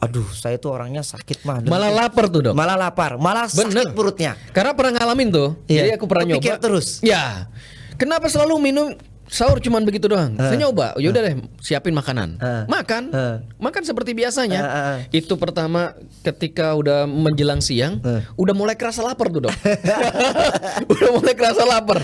Aduh, saya tuh orangnya sakit mah. Malah lapar tuh, Dok. Malah lapar, malah sakit perutnya. Karena pernah ngalamin tuh. Iya. Jadi aku pernah nyoba. Pikir terus. Ya. Kenapa selalu minum sahur cuman begitu doang? Saya nyoba. Ya udah deh, siapin makanan. Makan seperti biasanya. Itu pertama ketika udah menjelang siang, udah mulai kerasa lapar tuh, Dok. Udah mulai kerasa lapar.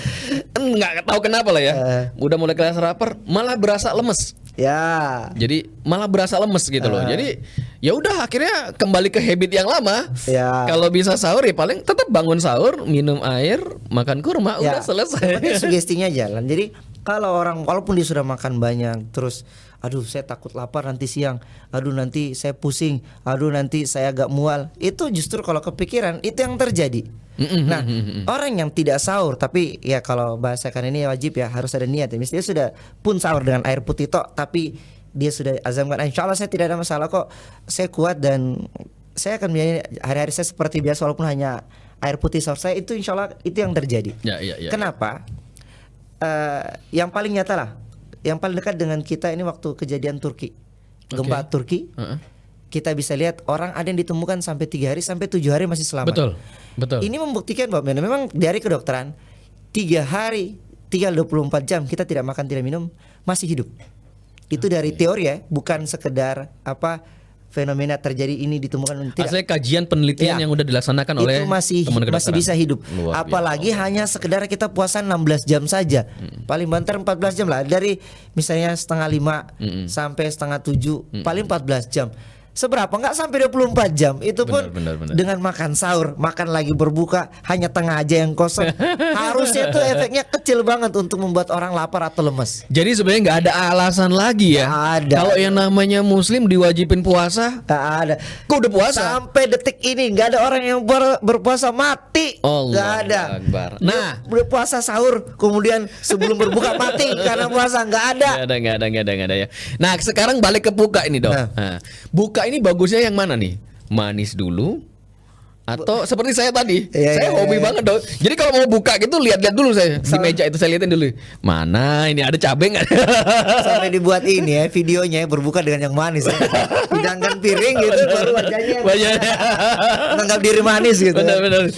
Enggak tahu kenapa lah ya. Udah mulai kerasa lapar, malah berasa lemes. Ya. Jadi malah berasa lemes gitu loh. Jadi ya udah akhirnya kembali ke habit yang lama. Ya. Kalau bisa sahur ya paling tetap bangun sahur, minum air, makan kurma, udah selesai. Penting sugestinya jalan. Jadi kalau orang walaupun dia sudah makan banyak, terus aduh saya takut lapar nanti siang, aduh nanti saya pusing, aduh nanti saya agak mual, itu justru kalau kepikiran itu yang terjadi. Nah, orang yang tidak sahur tapi ya kalau bahasakan ini wajib ya harus ada niat. Misalnya dia sudah pun sahur dengan air putih tok, tapi dia sudah azamkan, insya Allah saya tidak ada masalah kok, saya kuat dan saya akan menjalani hari-hari saya seperti biasa walaupun hanya air putih sahur saya, itu insya Allah itu yang terjadi. Ya. Kenapa? Yang paling nyata lah, yang paling dekat dengan kita ini waktu kejadian Turki, gempa Turki. Kita bisa lihat orang ada yang ditemukan sampai 3 hari sampai 7 hari masih selamat. Betul. Ini membuktikan bahwa memang dari kedokteran 3 hari tinggal 24 jam kita tidak makan tidak minum masih hidup. Itu dari teori ya, bukan sekedar fenomena terjadi ini ditemukan tidak. Asli kajian penelitian yang udah dilaksanakan oleh itu masih bisa hidup. Apalagi hanya sekedar kita puasa 16 jam saja. Paling banter 14 jam lah. Dari misalnya 6:30 sampai 6:30 paling 14 jam. Seberapa? Nggak sampai 24 jam. Itu pun benar. Dengan makan sahur, makan lagi berbuka, hanya tengah aja yang kosong. Harusnya tuh efeknya kecil banget untuk membuat orang lapar atau lemes. Jadi sebenarnya nggak ada alasan lagi ya. Kalau yang namanya muslim diwajibin puasa, nggak ada. Kok udah puasa? Sampai detik ini nggak ada orang yang berpuasa mati. Nggak ada. Akbar. Nah, berpuasa sahur kemudian sebelum berbuka mati karena puasa, nggak ada. Nggak ada ya. Nah, sekarang balik ke buka ini, Dok. Nah, buka ini bagusnya yang mana nih? Manis dulu atau seperti saya tadi, saya hobi banget, Dok. Jadi kalau mau buka gitu lihat-lihat dulu saya di meja itu, saya lihatin dulu. Mana ini ada cabai nggak? Sampai dibuat ini ya videonya berbuka dengan yang manis. Ya. Hidangkan piring gitu baru wajahnya menganggap diri manis gitu. Benar.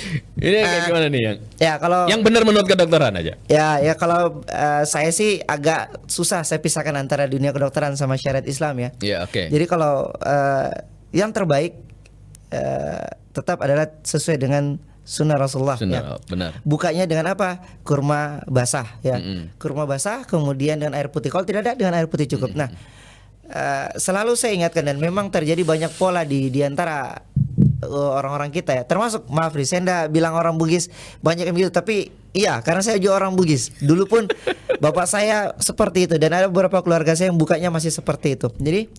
Ini kayak gimana nih yang? Ya kalau yang benar menurut kedokteran aja. Ya kalau saya sih agak susah saya pisahkan antara dunia kedokteran sama syariat Islam ya. Ya, oke. Jadi kalau yang terbaik tetap adalah sesuai dengan sunnah Rasulullah. Ya. Benar. Bukanya dengan apa? Kurma basah ya. Kurma basah kemudian dengan air putih. Kalau tidak ada dengan air putih cukup. Nah, selalu saya ingatkan dan memang terjadi banyak pola di antara orang-orang kita ya. Termasuk maaf nih, saya nggak bilang orang Bugis banyak yang begitu, tapi iya karena saya juga orang Bugis. Dulu pun bapak saya seperti itu dan ada beberapa keluarga saya yang bukanya masih seperti itu. Jadi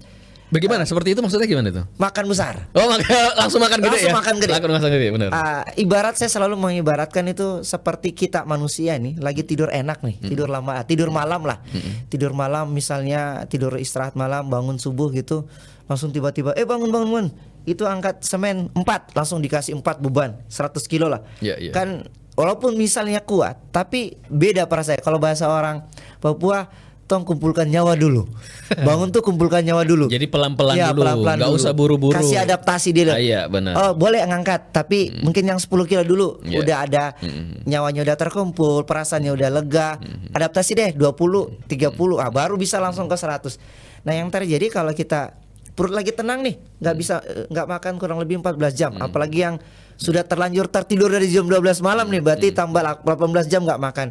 bagaimana? Seperti itu maksudnya gimana itu? makan besar. Oh, langsung makan gede Langsung ya? makan gede. Makan gede, benar. Ibarat saya selalu mengibaratkan itu seperti kita manusia nih lagi tidur enak nih, tidur lama, tidur malam lah. Tidur malam misalnya tidur istirahat malam, bangun subuh gitu, langsung tiba-tiba bangun. Itu angkat semen 4, langsung dikasih 4 beban 100 kilo lah. Kan walaupun misalnya kuat, tapi beda para saya. Kalau bahasa orang Papua, tong kumpulkan nyawa dulu. Bangun tuh kumpulkan nyawa dulu. Jadi pelan-pelan dulu, pelan-pelan nggak dulu. usah buru-buru. Kasih adaptasi dia. Iya benar. Oh boleh ngangkat, tapi mungkin yang 10 kilo dulu udah ada nyawanya udah terkumpul, perasaannya udah lega. Adaptasi deh 20, 30, baru bisa langsung ke 100. Nah yang terjadi kalau kita perut lagi tenang nih, nggak makan kurang lebih 14 jam, apalagi yang sudah terlanjur tertidur dari jam 12 malam nih, berarti tambah 18 jam nggak makan.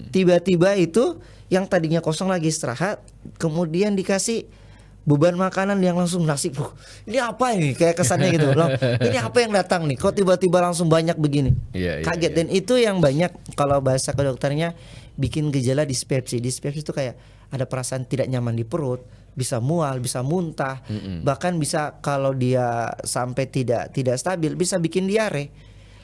Tiba-tiba itu yang tadinya kosong lagi istirahat, kemudian dikasih beban makanan yang langsung nasi. Ini apa ini? Kayak kesannya gitu loh. Ini apa yang datang nih? Kok tiba-tiba langsung banyak begini? Kaget. Dan itu yang banyak kalau bahasa kedokternya bikin gejala dispepsi. Dispepsi itu kayak ada perasaan tidak nyaman di perut, bisa mual, bisa muntah, bahkan bisa kalau dia sampai tidak stabil bisa bikin diare.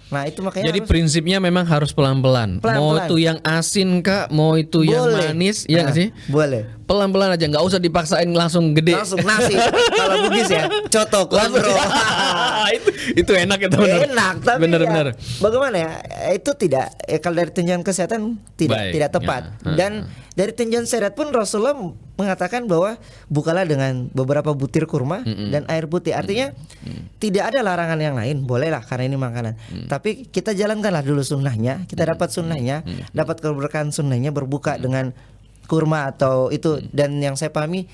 Nah itu makanya jadi prinsipnya memang harus pelan-pelan. Mau itu yang asin kak, mau itu yang manis, ya nggak sih? Boleh. Pelan-pelan aja, nggak usah dipaksain langsung gede. Langsung nasi. Kalau Bugis ya, coto, kontrol. itu enak itu benar. Enak, tapi benar. Bagaimana ya? Itu tidak. Kalau dari tinjauan kesehatan tidak tepat. Dan dari tinjauan syariat pun Rasulullah mengatakan bahwa bukalah dengan beberapa butir kurma dan air putih. Artinya tidak ada larangan yang lain. Bolehlah karena ini makanan. Tapi kita jalankanlah dulu sunnahnya. Kita dapat sunnahnya, dapat keberkahan sunnahnya berbuka dengan kurma atau itu. Dan yang saya pahami,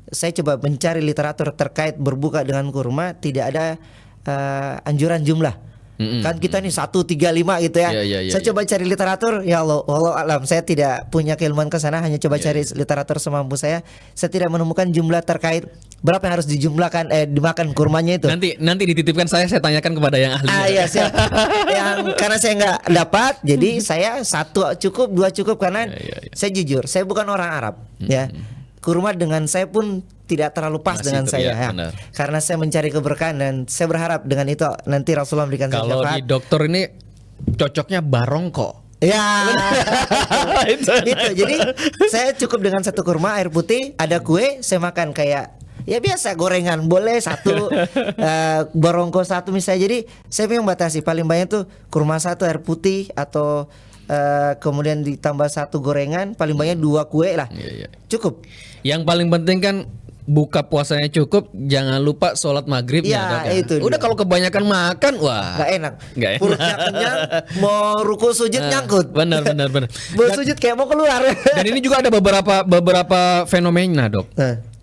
saya coba mencari literatur terkait berbuka dengan kurma, tidak ada anjuran jumlah. Kan kita nih 135 gitu ya. Saya coba cari literatur, ya Allah alam, saya tidak punya keilmuan ke sana, hanya coba cari literatur semampu saya. Saya tidak menemukan jumlah terkait berapa yang harus dijumlahkan dimakan kurmanya itu. Nanti dititipkan saya tanyakan kepada yang ahli. Iya siap. Karena saya nggak dapat, jadi saya 1 cukup, 2 cukup karena saya jujur, saya bukan orang Arab ya. Kurma dengan saya pun tidak terlalu pas dengan saya ya. Karena saya mencari keberkahan dan saya berharap dengan itu nanti Rasulullah memberikan syafaat. Kalau di dokter ini cocoknya barongko. Ya itu. Jadi saya cukup dengan 1 kurma, air putih, ada kue, saya makan kayak ya biasa gorengan boleh 1, barongko 1 misalnya. Jadi saya memang batasi paling banyak tuh kurma 1, air putih atau kemudian ditambah 1 gorengan, paling banyak 2 kue lah. Cukup. Yang paling penting kan buka puasanya cukup, jangan lupa sholat maghribnya. Itu udah dia. Kalau kebanyakan makan, wah nggak enak. Perutnya kenyang, mau ruku sujud nyangkut. Benar. Mau sujud kayak mau keluar. Dan ini juga ada beberapa fenomena dok,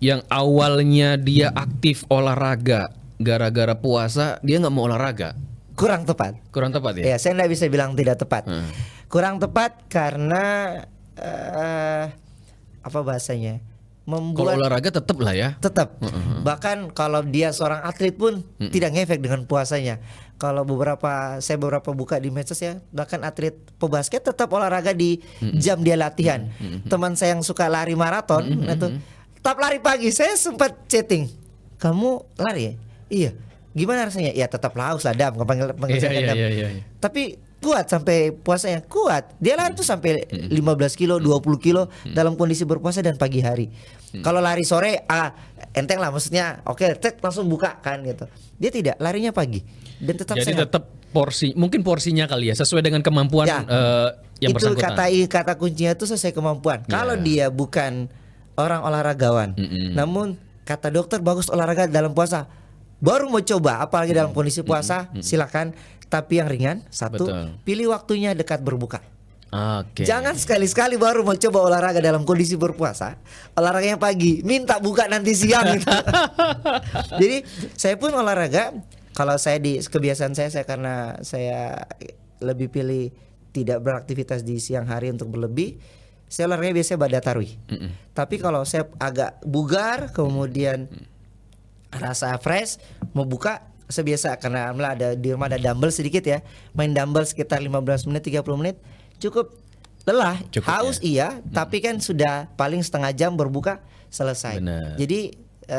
yang awalnya dia aktif olahraga, gara-gara puasa dia nggak mau olahraga. Kurang tepat ya. Saya nggak bisa bilang tidak tepat. Kurang tepat karena apa bahasanya? Kalau olahraga tetap lah ya. Tetap. Bahkan kalau dia seorang atlet pun tidak ngefek dengan puasanya. Kalau saya beberapa buka di medsos ya, bahkan atlet pebasket tetap olahraga di jam dia latihan. Teman saya yang suka lari maraton itu tetap lari pagi. Saya sempat chatting, "Kamu lari ya?" "Iya." "Gimana rasanya?" "Ya tetap haus lah, Dam." Panggil saya Dam. Tapi kuat sampai puasanya, kuat. Dia lari tuh sampai 15 kilo, 20 kilo dalam kondisi berpuasa dan pagi hari. Kalau lari sore, enteng lah maksudnya. Oke, langsung buka kan gitu. Dia tidak, larinya pagi dan tetap jadi sehat. tetap mungkin porsinya kali ya, sesuai dengan kemampuan yang itu bersangkutan. Kata kuncinya itu sesuai kemampuan. Kalau dia bukan orang olahragawan, namun kata dokter bagus olahraga dalam puasa, baru mau coba apalagi dalam kondisi puasa, silakan. Tapi yang ringan, 1, pilih waktunya dekat berbuka. Jangan sekali-sekali baru mau coba olahraga dalam kondisi berpuasa, olahraganya pagi, minta buka nanti siang gitu. Jadi saya pun olahraga, kalau saya di kebiasaan saya karena saya lebih pilih tidak beraktivitas di siang hari untuk berlebih, saya olahraga biasanya pada tarawih. Tapi kalau saya agak bugar, kemudian rasa fresh, mau buka, sebiasa karena ada di rumah ada dumbbell sedikit ya. Main dumbbell sekitar 15 menit 30 menit cukup lelah, Cukup, haus iya, tapi kan sudah paling setengah jam berbuka selesai. Benar. Jadi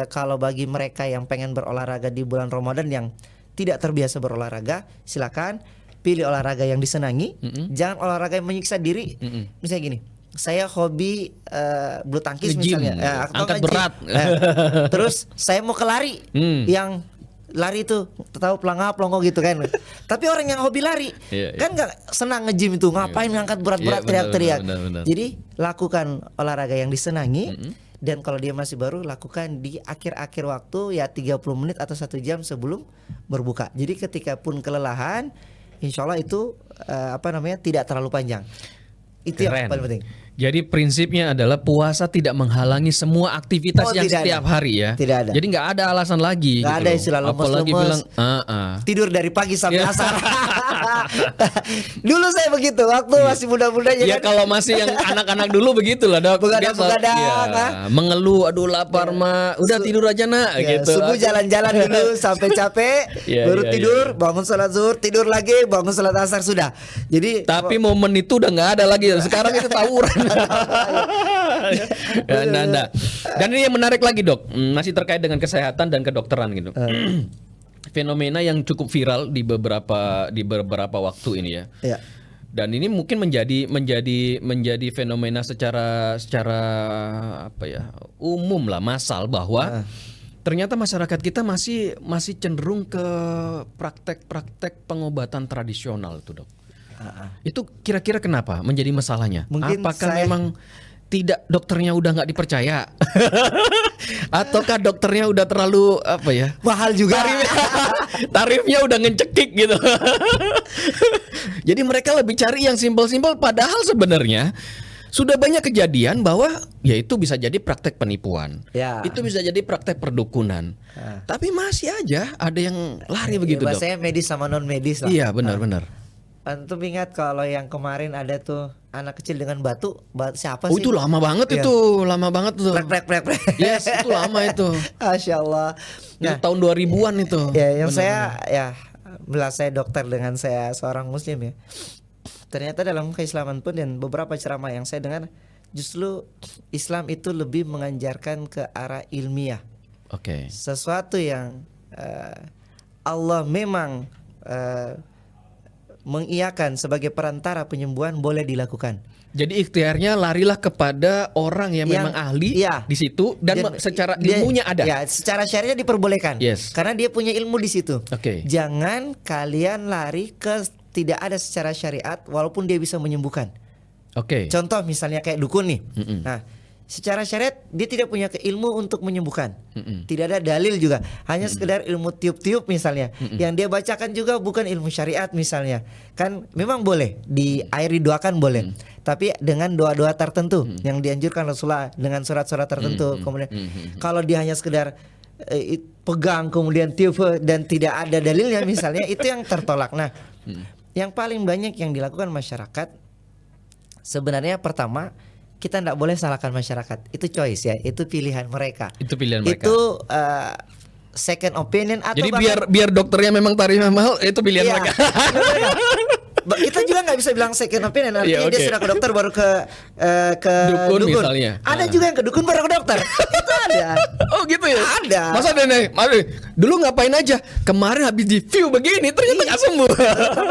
kalau bagi mereka yang pengen berolahraga di bulan Ramadan yang tidak terbiasa berolahraga, silakan pilih olahraga yang disenangi, jangan olahraga yang menyiksa diri. Misalnya gini, saya hobi bulu tangkis Nge-gym, misalnya, atau angkat nge-gym. berat. Terus saya mau ke lari, yang lari itu tahu pelongo gitu kan. Tapi orang yang hobi lari kan nggak senang nge-gym itu, ngapain ngangkat berat-berat teriak-teriak. Jadi lakukan olahraga yang disenangi. Dan kalau dia masih baru, lakukan di akhir-akhir waktu ya 30 menit atau 1 jam sebelum berbuka. Jadi ketika pun kelelahan, insya Allah itu tidak terlalu panjang. Itu yang paling penting. Jadi prinsipnya adalah puasa tidak menghalangi semua aktivitas yang setiap hari ya. Tidak ada. Jadi nggak ada alasan lagi. Nggak ada istilah lemes-lemes. Tidur dari pagi sampai asar. Dulu saya begitu waktu masih muda-muda. Ya kalau masih yang anak-anak dulu begitulah Dok. Begadang. Mengeluh, aduh lapar mah. Udah tidur aja nak gitu. Subuh jalan-jalan dulu sampai capek, baru tidur, bangun sholat zuhur, tidur lagi, bangun sholat asar sudah. Jadi tapi momen itu udah nggak ada lagi. Sekarang itu tawuran. Dan ini yang menarik lagi Dok, masih terkait dengan kesehatan dan kedokteran gitu. Fenomena yang cukup viral di beberapa waktu ini ya. Dan ini mungkin menjadi fenomena secara umum lah, massal bahwa ternyata masyarakat kita masih cenderung ke praktek-praktek pengobatan tradisional tuh Dok. Itu kira-kira kenapa menjadi masalahnya? Mungkin apakah memang tidak dokternya udah nggak dipercaya, ataukah dokternya udah terlalu mahal juga, tarifnya udah ngecekik gitu. Jadi mereka lebih cari yang simpel-simpel, padahal sebenarnya sudah banyak kejadian bahwa ya itu bisa jadi praktek penipuan, itu bisa jadi praktek perdukunan, tapi masih aja ada yang lari begitu Dok. Bahasanya medis sama non medis lah. Iya benar-benar. Antum ingat kalau yang kemarin ada tuh anak kecil dengan batu siapa sih? Oh itu lama banget itu, lama banget tuh. Prek. Yes, itu lama itu. Masya Allah. Nah, tahun 2000-an itu. Ya, yang saya dokter dengan saya seorang muslim ya. Ternyata dalam keislaman pun dan beberapa ceramah yang saya dengar, justru Islam itu lebih mengajarkan ke arah ilmiah. Oke. Sesuatu yang Allah memang mengiyakan sebagai perantara penyembuhan boleh dilakukan. Jadi ikhtiarnya larilah kepada orang yang memang ahli di situ dan secara ilmunya ada. Ya, secara syariah diperbolehkan. Karena dia punya ilmu di situ. Jangan kalian lari ke tidak ada secara syariat walaupun dia bisa menyembuhkan. Contoh misalnya kayak dukun nih. Nah, secara syariat dia tidak punya ilmu untuk menyembuhkan. Tidak ada dalil juga. Hanya sekedar ilmu tiup-tiup misalnya. Yang dia bacakan juga bukan ilmu syariat misalnya. Kan memang boleh diairi doakan boleh. Tapi dengan doa-doa tertentu yang dianjurkan Rasulullah dengan surat-surat tertentu. Kemudian kalau dia hanya sekedar pegang kemudian tiup dan tidak ada dalilnya misalnya, itu yang tertolak. Nah, yang paling banyak yang dilakukan masyarakat sebenarnya pertama, kita tidak boleh salahkan masyarakat. Itu choice ya, itu pilihan mereka. Itu second opinion atau jadi biar dokternya memang tarifnya mahal, itu pilihan mereka. Kita juga nggak bisa bilang second opinion, artinya dia sudah ke dokter baru ke dukun misalnya. Ada juga yang ke dukun baru ke dokter. Itu ada. Oh gitu ya. Ada. Masa ada nih? Dulu ngapain aja? Kemarin habis di view begini ternyata nggak sembuh.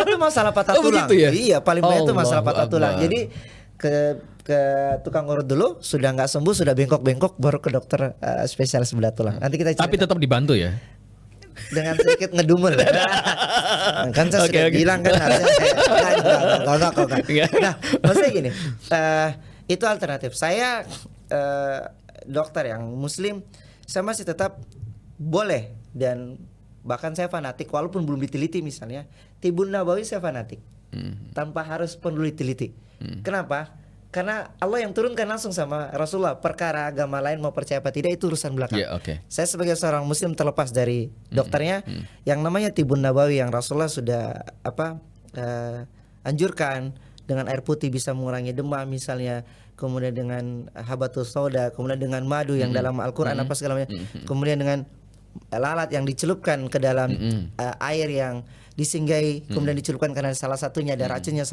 Itu masalah patah tulang. Gitu ya? Iya, paling banyak itu masalah patah tulang. Jadi ke tukang urut dulu, sudah nggak sembuh, sudah bengkok-bengkok, baru ke dokter spesialis bedah tulang. Nanti kita tapi tetap dibantu ya dengan sedikit ngedumel. Kan saya sudah bilang kan harusnya enggak. Nah, maksudnya gini, itu alternatif. Saya dokter yang muslim, saya masih tetap boleh dan bahkan saya fanatik walaupun belum diteliti misalnya. Tibun Nabawi saya fanatik. Tanpa harus perlu diteliti. Kenapa? Karena Allah yang turunkan langsung sama Rasulullah. Perkara agama lain mau percaya apa tidak itu urusan belakang. Saya sebagai seorang muslim terlepas dari dokternya, yang namanya Tibun Nabawi yang Rasulullah sudah anjurkan, dengan air putih bisa mengurangi demam misalnya, kemudian dengan habatus sauda, kemudian dengan madu yang dalam Al-Qur'an apa segala macam, kemudian dengan lalat yang dicelupkan ke dalam air yang disinggahi, kemudian dicelupkan karena salah satunya ada racunnya,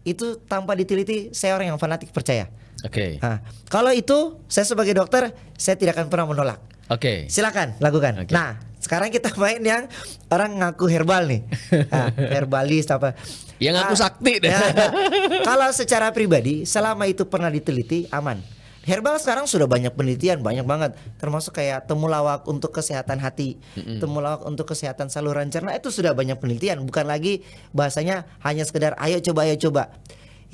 itu tanpa diteliti, saya orang yang fanatik percaya. Oke. Nah, kalau itu saya sebagai dokter, saya tidak akan pernah menolak. Oke. Silakan lakukan. Oke. Nah, sekarang kita main yang orang ngaku herbal nih, herbalis apa? Yang ngaku sakti deh. Kalau secara pribadi, selama itu pernah diteliti, aman. Herbal sekarang sudah banyak penelitian, banyak banget, termasuk kayak temulawak untuk kesehatan hati, temulawak untuk kesehatan saluran cerna, itu sudah banyak penelitian, bukan lagi bahasanya hanya sekedar ayo coba.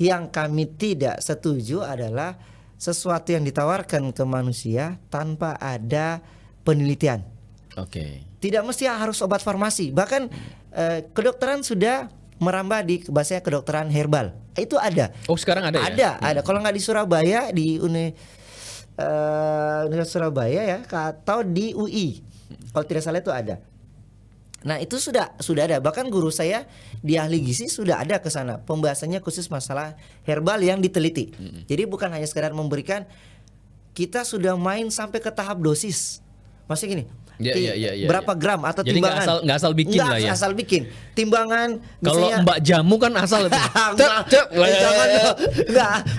Yang kami tidak setuju adalah sesuatu yang ditawarkan ke manusia tanpa ada penelitian. Oke. Tidak mesti harus obat farmasi, bahkan kedokteran sudah merambah di bahasanya kedokteran herbal. Itu ada. Oh, sekarang ada ya? Ada. Kalau nggak di Surabaya, di Universitas Surabaya ya, atau di UI. Kalau tidak salah itu ada. Nah, itu sudah ada. Bahkan guru saya di ahli gizi sudah ada ke sana pembahasannya khusus masalah herbal yang diteliti. Jadi bukan hanya sekedar memberikan, kita sudah main sampai ke tahap dosis. Maksudnya gini, berapa gram atau jadi timbangan? Jadi nggak asal bikin lah ya. Nggak asal bikin. Timbangan. Kalau Mbak Jamu kan asal itu. Jangan,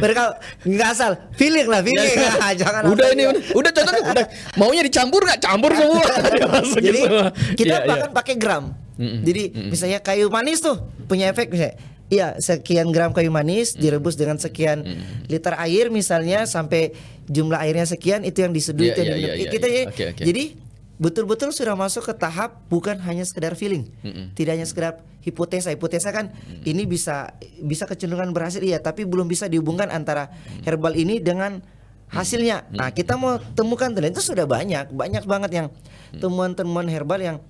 mereka nggak asal. Feeling. Jangan. Udah ini, udah cocok. Udah maunya dicampur nggak? Campur semua. Jadi kita bahkan pakai gram. Jadi misalnya kayu manis tuh punya efek misalnya. Iya, sekian gram kayu manis direbus dengan sekian liter air misalnya sampai jumlah airnya sekian, itu yang diseduh, itu yang diminum. Jadi betul-betul sudah masuk ke tahap bukan hanya sekedar feeling, tidak hanya sekedar hipotesa kan ini bisa kecenderungan berhasil, iya, tapi belum bisa dihubungkan antara herbal ini dengan hasilnya. Nah, kita mau temukan itu sudah banyak banget yang temuan-temuan herbal yang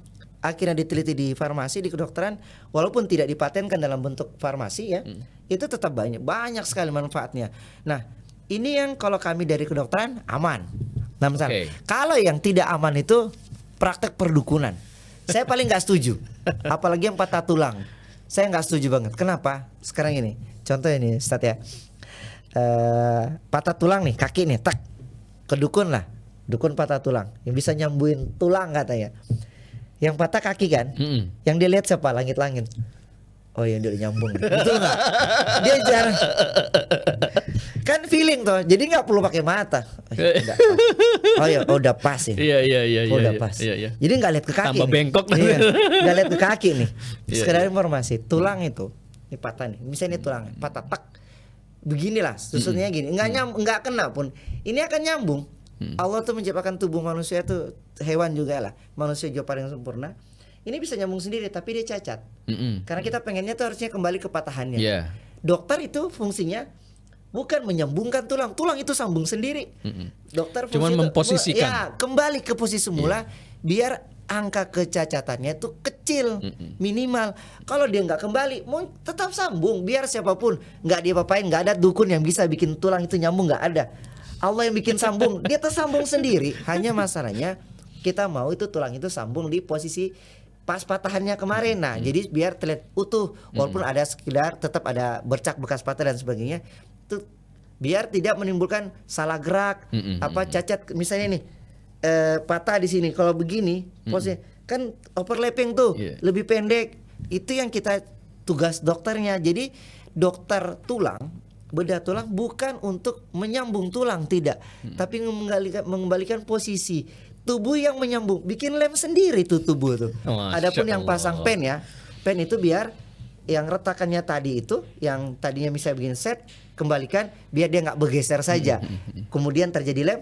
akhirnya diteliti di farmasi, di kedokteran, walaupun tidak dipatenkan dalam bentuk farmasi ya, itu tetap banyak sekali manfaatnya. Nah, ini yang kalau kami dari kedokteran aman. Nah, misalnya kalau yang tidak aman itu praktek perdukunan, saya paling nggak setuju. Apalagi yang patah tulang, saya nggak setuju banget. Kenapa? Sekarang ini, contoh ini, Ustaz ya, patah tulang nih, kaki nih, tak, kedukun lah, dukun patah tulang, yang bisa nyambuin tulang katanya. Yang patah kaki kan, yang dia lihat siapa? Langit-langit. Oh iya, dia nyambung. Betul nggak? Dia jarang. Kan feeling toh, jadi nggak perlu pakai mata. Oh ya, udah pas ya. Iya. Udah pas. Iya. Jadi nggak lihat ke kaki. Tambah bengkok. Iya, nggak lihat ke kaki nih. Sekedar informasi, tulang itu, ini patah nih. Misalnya ini tulang patah tak. Beginilah, susunnya gini. Nggak kena pun. Ini akan nyambung. Allah tuh menciptakan tubuh manusia tuh, hewan juga lah, manusia juga paling sempurna. Ini bisa nyambung sendiri tapi dia cacat. Karena kita pengennya tuh harusnya kembali ke patahannya. Dokter itu fungsinya bukan menyambungkan tulang itu sambung sendiri. Dokter cuman memposisikan. Ya, kembali ke posisi semula biar angka kecacatannya itu kecil, minimal. Kalau dia nggak kembali, mau tetap sambung. Biar siapapun nggak dia apain, nggak ada dukun yang bisa bikin tulang itu nyambung, nggak ada. Allah yang bikin sambung, dia tersambung sendiri. Hanya masalahnya kita mau itu tulang itu sambung di posisi pas patahannya kemarin. Nah, jadi biar terlihat utuh, walaupun ada sekedar tetap ada bercak bekas patah dan sebagainya. Itu biar tidak menimbulkan salah gerak, cacat. Misalnya nih patah di sini, kalau begini posisi kan overlapping tuh, lebih pendek. Itu yang kita tugas dokternya. Jadi dokter tulang, bedah tulang bukan untuk menyambung tulang, tidak, tapi mengembalikan posisi tubuh yang menyambung, bikin lem sendiri tuh tubuh tuh. Adapun yang pasang pen ya, pen itu biar yang retakannya tadi itu, yang tadinya bisa bikin set, kembalikan biar dia nggak bergeser saja. Kemudian terjadi lem,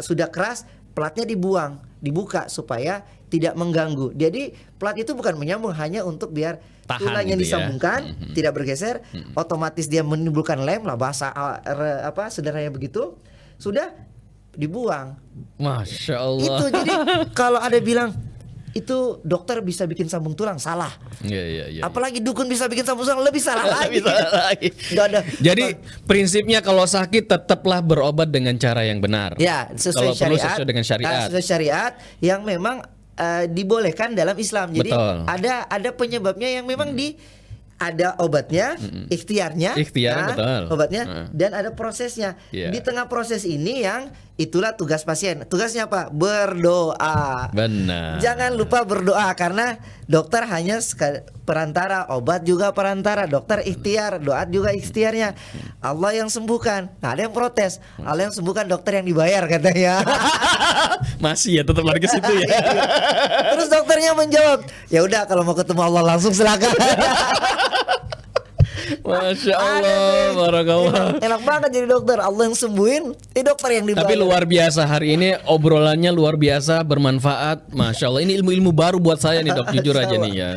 sudah keras, platnya dibuka supaya tidak mengganggu. Jadi plat itu bukan menyambung, hanya untuk biar tulangnya disambungkan, tidak bergeser, otomatis dia menimbulkan lem lah, bahasa sederhananya begitu, sudah dibuang. Masya Allah. Itu jadi kalau ada bilang itu dokter bisa bikin sambung tulang, salah. Iya. Apalagi dukun bisa bikin sambung tulang, lebih salah lagi. Nggak ada. Jadi prinsipnya kalau sakit tetaplah berobat dengan cara yang benar. Ya, sesuai syariat. Sesuai dengan syariat. Sesuai syariat yang memang dibolehkan dalam Islam. Jadi ada penyebabnya yang memang ada obatnya, ikhtiarnya, Ikhtiar, betul. obatnya, dan ada prosesnya. Iya. Di tengah proses ini yang itulah tugas pasien. Tugasnya apa? Berdoa. Benar. Jangan lupa berdoa karena dokter hanya perantara, obat juga perantara, dokter ikhtiar, doa juga ikhtiarnya. Allah yang sembuhkan. Nah, ada yang protes. Allah yang sembuhkan, dokter yang dibayar katanya. Masih ya tetap lari ke situ ya. Terus dokternya menjawab, ya udah kalau mau ketemu Allah langsung silakan. Masya Allah, barakallah. Enak banget jadi dokter. Allah yang sembuhin, dokter yang dibayar. Tapi luar biasa hari ini obrolannya luar biasa bermanfaat. Masya Allah, ini ilmu-ilmu baru buat saya nih dok, jujur aja nih ya.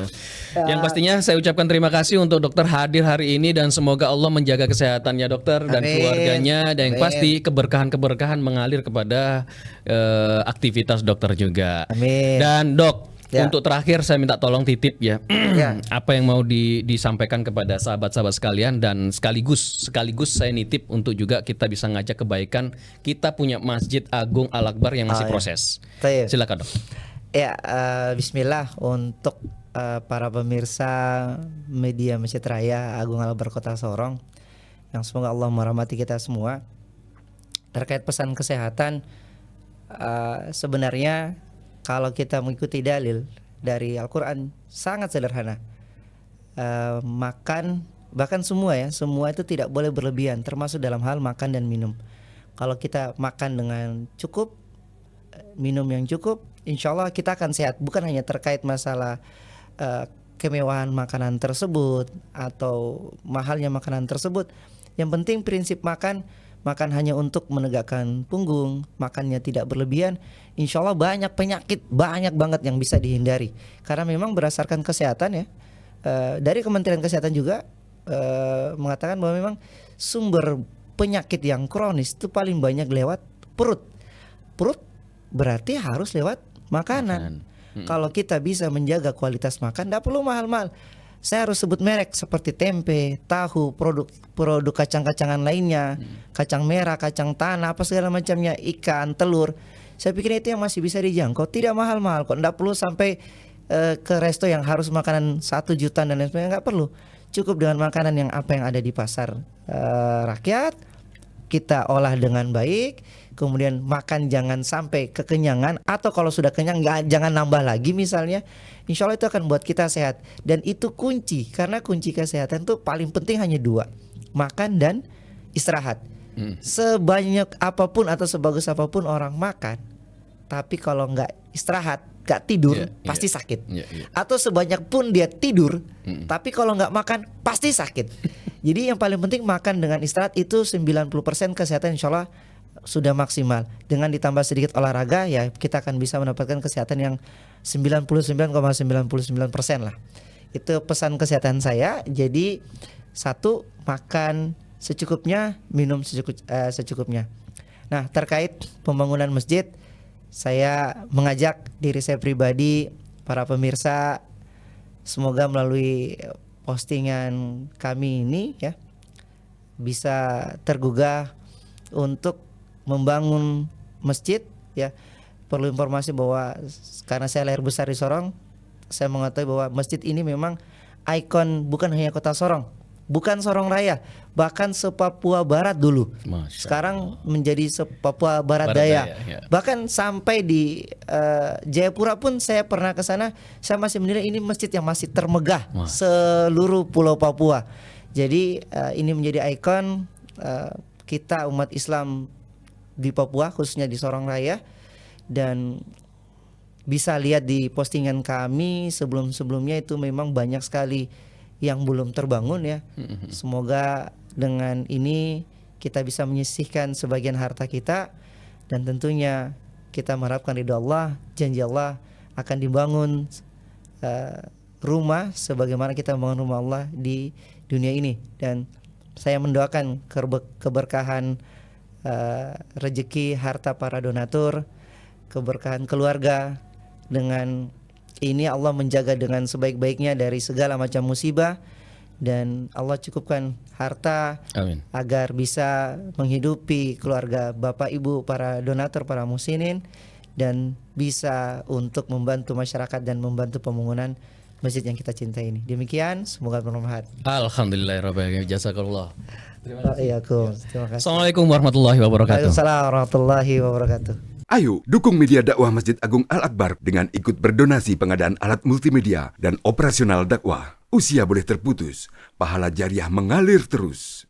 Yang pastinya saya ucapkan terima kasih untuk dokter hadir hari ini dan semoga Allah menjaga kesehatannya dokter dan keluarganya dan yang pasti keberkahan-keberkahan mengalir kepada aktivitas dokter juga. Amin. Dan dok, Ya. untuk terakhir saya minta tolong titip ya. Apa yang mau disampaikan kepada sahabat-sahabat sekalian dan sekaligus saya nitip untuk juga kita bisa ngajak kebaikan. Kita punya Masjid Agung Al-Akbar yang masih proses. Ya. Silakan dok. Ya, bismillah untuk para pemirsa media Masjid Raya Agung Al-Akbar Kota Sorong yang semoga Allah merahmati kita semua. Terkait pesan kesehatan, sebenarnya kalau kita mengikuti dalil dari Al-Quran sangat sederhana. Makan, bahkan semua itu tidak boleh berlebihan, termasuk dalam hal makan dan minum. Kalau kita makan dengan cukup, minum yang cukup, insya Allah kita akan sehat. Bukan hanya terkait masalah kemewahan makanan tersebut atau mahalnya makanan tersebut. Yang penting prinsip makan hanya untuk menegakkan punggung, makannya tidak berlebihan. Insya Allah banyak penyakit, banyak banget yang bisa dihindari. Karena memang berdasarkan kesehatan ya, dari Kementerian Kesehatan juga mengatakan bahwa memang sumber penyakit yang kronis itu paling banyak lewat perut. Perut berarti harus lewat makanan. Kalau kita bisa menjaga kualitas makan, tidak perlu mahal-mahal. Saya harus sebut merek seperti tempe, tahu, produk kacang-kacangan lainnya, kacang merah, kacang tanah, apa segala macamnya, ikan, telur. Saya pikir itu yang masih bisa dijangkau, tidak mahal-mahal kok. Tidak perlu sampai ke resto yang harus makanan 1 juta dan lain sebagainya, nggak perlu. Cukup dengan makanan yang apa yang ada di pasar rakyat, kita olah dengan baik, kemudian makan jangan sampai kekenyangan, atau kalau sudah kenyang jangan nambah lagi misalnya. Insya Allah itu akan buat kita sehat. Dan itu kunci, karena kunci kesehatan itu paling penting hanya 2, makan dan istirahat. Sebanyak apapun atau sebagus apapun orang makan, tapi kalau nggak istirahat, nggak tidur, pasti sakit. Atau sebanyak pun dia tidur, tapi kalau nggak makan pasti sakit. Jadi yang paling penting makan dengan istirahat, itu 90% kesehatan insya Allah sudah maksimal. Dengan ditambah sedikit olahraga, ya kita akan bisa mendapatkan kesehatan yang 99,99% lah. Itu pesan kesehatan saya. Jadi 1, makan secukupnya, minum secukupnya. Nah, terkait pembangunan masjid, saya mengajak diri saya pribadi, para pemirsa, semoga melalui postingan kami ini ya bisa tergugah untuk membangun masjid ya. Perlu informasi bahwa karena saya lahir besar di Sorong, saya mengetahui bahwa masjid ini memang ikon bukan hanya kota Sorong, bukan Sorong Raya, bahkan se-Papua Barat dulu. Sekarang menjadi se-Papua Barat Daya. Bahkan sampai di Jayapura pun saya pernah ke sana, saya masih menilai ini masjid yang masih termegah seluruh Pulau Papua. Jadi ini menjadi ikon kita umat Islam di Papua, khususnya di Sorong Raya. Dan bisa lihat di postingan kami sebelum-sebelumnya, itu memang banyak sekali yang belum terbangun ya. Semoga dengan ini kita bisa menyisihkan sebagian harta kita, dan tentunya kita mengharapkan ridha Allah, janji Allah akan dibangun rumah sebagaimana kita membangun rumah Allah di dunia ini. Dan saya mendoakan keberkahan rezeki harta para donatur, keberkahan keluarga. Dengan ini Allah menjaga dengan sebaik-baiknya dari segala macam musibah, dan Allah cukupkan harta agar bisa menghidupi keluarga Bapak Ibu para donatur, para musinin, dan bisa untuk membantu masyarakat dan membantu pembangunan masjid yang kita cintai ini. Demikian, semoga bermanfaat. Alhamdulillahirobbilalamin. Jazakallah. Terima kasih. Assalamualaikum warahmatullahi wabarakatuh. Waalaikumsalam warahmatullahi wabarakatuh. Ayo dukung media dakwah Masjid Agung Al-Akbar dengan ikut berdonasi pengadaan alat multimedia dan operasional dakwah. Usia boleh terputus, pahala jariah mengalir terus.